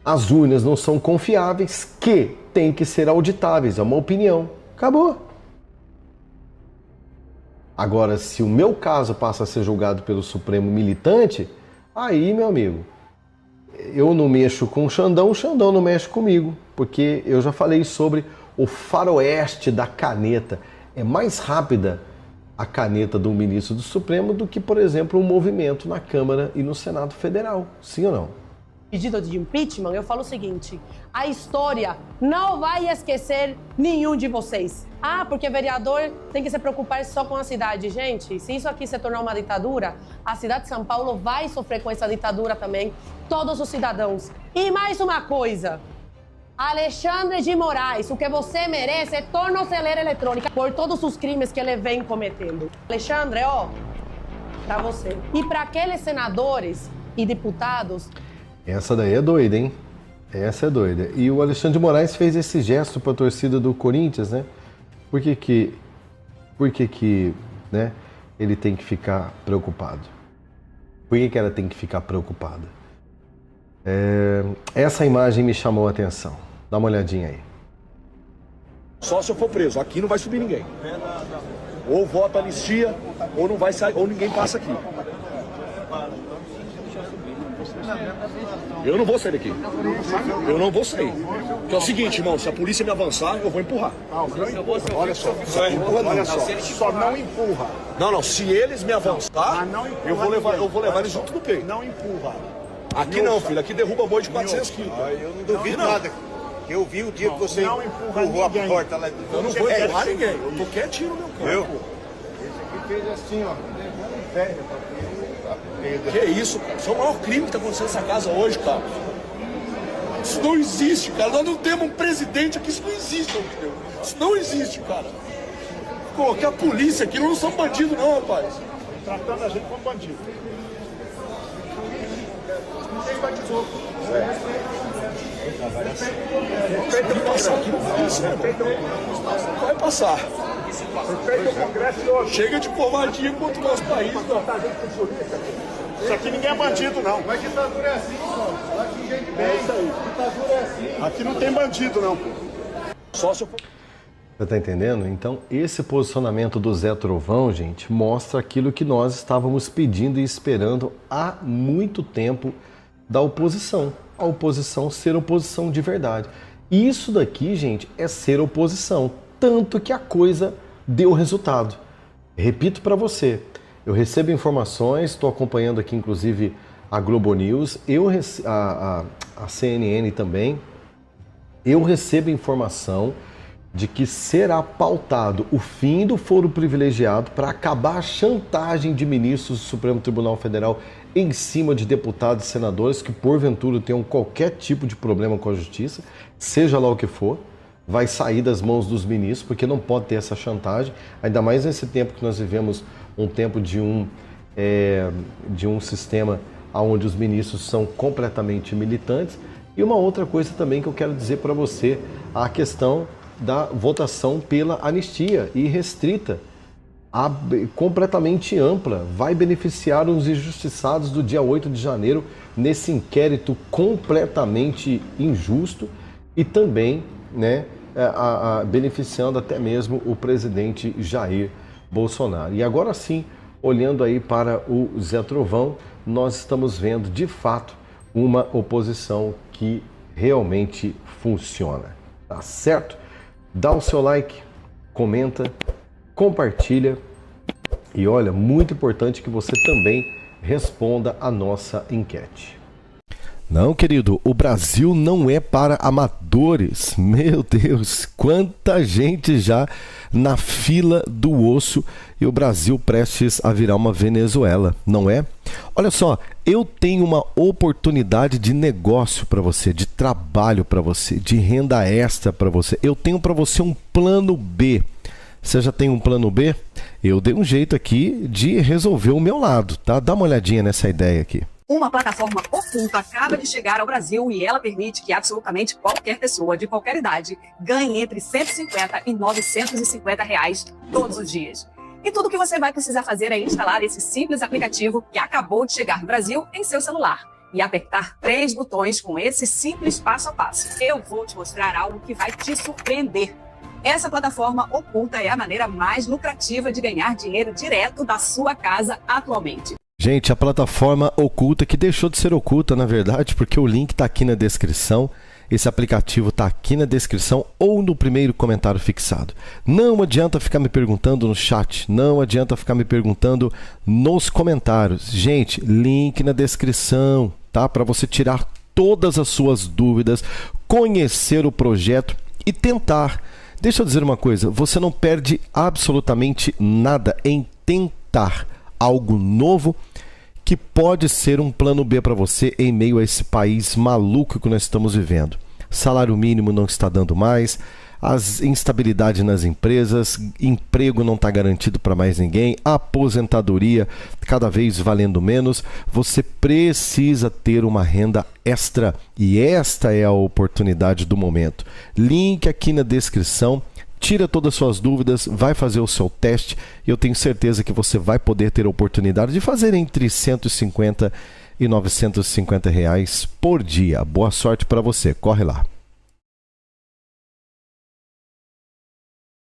Speaker 1: as urnas não são confiáveis, que tem que ser auditáveis. É uma opinião. Acabou. Agora, se o meu caso passa a ser julgado pelo Supremo militante, aí, meu amigo, eu não mexo com o Xandão não mexe comigo, porque eu já falei sobre o faroeste da caneta. É mais rápida a caneta do ministro do Supremo do que, por exemplo, um movimento na Câmara e no Senado Federal. Sim ou não?
Speaker 13: Pedido de impeachment, eu falo o seguinte: a história não vai esquecer nenhum de vocês. Ah, porque vereador tem que se preocupar só com a cidade. Gente, se isso aqui se tornar uma ditadura, a cidade de São Paulo vai sofrer com essa ditadura também, todos os cidadãos. E mais uma coisa, Alexandre de Moraes, o que você merece é tornozeleira eletrônica por todos os crimes que ele vem cometendo. Alexandre, ó, pra você. E para aqueles senadores e deputados...
Speaker 1: Essa daí é doida, hein? Essa é doida. E o Alexandre de Moraes fez esse gesto para a torcida do Corinthians, né? Por que né, ele tem que ficar preocupado? Por que ela tem que ficar preocupada? Essa imagem me chamou a atenção. Dá uma olhadinha aí.
Speaker 11: Só se eu for preso. Aqui não vai subir ninguém. Ou vota anistia, ou não vai sair, ou ninguém passa aqui. Eu não vou sair daqui. Eu não vou sair. Porque é o seguinte, irmão, se a polícia me avançar, eu vou empurrar.
Speaker 7: Olha só, olha só, só não empurra.
Speaker 11: Não, se eles me avançar, eu vou levar eles junto no peito.
Speaker 7: Não empurra.
Speaker 11: Aqui não, filho, aqui derruba boi de 400 quilos.
Speaker 14: Eu não duvido nada. Eu vi o dia que você empurrou a porta lá.
Speaker 11: Eu não vou empurrar ninguém, eu tô quietinho no meu canto.
Speaker 14: Esse aqui fez assim, ó.
Speaker 11: Que isso, cara? Isso é o maior crime que tá acontecendo nessa casa hoje, cara. Isso não existe, cara. Nós não temos um presidente aqui, isso não existe, meu Deus. Isso não existe, cara. Colocar a polícia aqui, não são bandidos não, rapaz.
Speaker 7: Tratando a gente como bandido.
Speaker 11: Ninguém batizou. Vai passar aqui, vai passar. Chega de covardia contra o nosso país, não.
Speaker 7: Isso aqui ninguém é bandido, não.
Speaker 14: Mas ditadura é assim, pô. Aqui gente bem.
Speaker 7: É isso aí.
Speaker 14: Ditadura é assim.
Speaker 7: Aqui não tem bandido, não, pô.
Speaker 11: Só se eu...
Speaker 1: Você tá entendendo? Então, esse posicionamento do Zé Trovão, gente, mostra aquilo que nós estávamos pedindo e esperando há muito tempo da oposição. A oposição ser oposição de verdade. E isso daqui, gente, é ser oposição. Tanto que a coisa deu resultado. Repito para você, eu recebo informações, estou acompanhando aqui inclusive a Globo News, a CNN também, eu recebo informação de que será pautado o fim do foro privilegiado para acabar a chantagem de ministros do Supremo Tribunal Federal em cima de deputados e senadores que porventura tenham qualquer tipo de problema com a justiça, seja lá o que for, vai sair das mãos dos ministros, porque não pode ter essa chantagem, ainda mais nesse tempo que nós vivemos, um tempo de um sistema onde os ministros são completamente militantes. E uma outra coisa também que eu quero dizer para você, a questão da votação pela anistia irrestrita, completamente ampla, vai beneficiar os injustiçados do dia 8 de janeiro nesse inquérito completamente injusto e também, né, beneficiando até mesmo o presidente Jair Bolsonaro. E agora sim, olhando aí para o Zé Trovão, nós estamos vendo de fato uma oposição que realmente funciona, tá certo? Dá o seu like, comenta, compartilha e olha, muito importante que você também responda a nossa enquete. Não, querido, o Brasil não é para amadores. Meu Deus, quanta gente já na fila do osso e o Brasil prestes a virar uma Venezuela, não é? Olha só, eu tenho uma oportunidade de negócio para você, de trabalho para você, de renda extra para você. Eu tenho para você um plano B. Você já tem um plano B? Eu dei um jeito aqui de resolver o meu lado, tá? Dá uma olhadinha nessa ideia aqui.
Speaker 3: Uma plataforma oculta acaba de chegar ao Brasil e ela permite que absolutamente qualquer pessoa de qualquer idade ganhe entre R$150 e R$950 todos os dias. E tudo que você vai precisar fazer é instalar esse simples aplicativo que acabou de chegar no Brasil em seu celular e apertar 3 botões com esse simples passo a passo. Eu vou te mostrar algo que vai te surpreender. Essa plataforma oculta é a maneira mais lucrativa de ganhar dinheiro direto da sua casa atualmente.
Speaker 1: Gente, a plataforma oculta, que deixou de ser oculta, na verdade, porque o link está aqui na descrição. Esse aplicativo está aqui na descrição ou no primeiro comentário fixado. Não adianta ficar me perguntando no chat, não adianta ficar me perguntando nos comentários. Gente, link na descrição, tá? Para você tirar todas as suas dúvidas, conhecer o projeto e tentar. Deixa eu dizer uma coisa, você não perde absolutamente nada em tentar algo novo que pode ser um plano B para você em meio a esse país maluco que nós estamos vivendo. Salário mínimo não está dando mais, as instabilidades nas empresas, emprego não está garantido para mais ninguém, aposentadoria cada vez valendo menos. Você precisa ter uma renda extra e esta é a oportunidade do momento. Link aqui na descrição. Tira todas as suas dúvidas, vai fazer o seu teste e eu tenho certeza que você vai poder ter a oportunidade de fazer entre R$150 e R$950 por dia. Boa sorte para você, corre lá.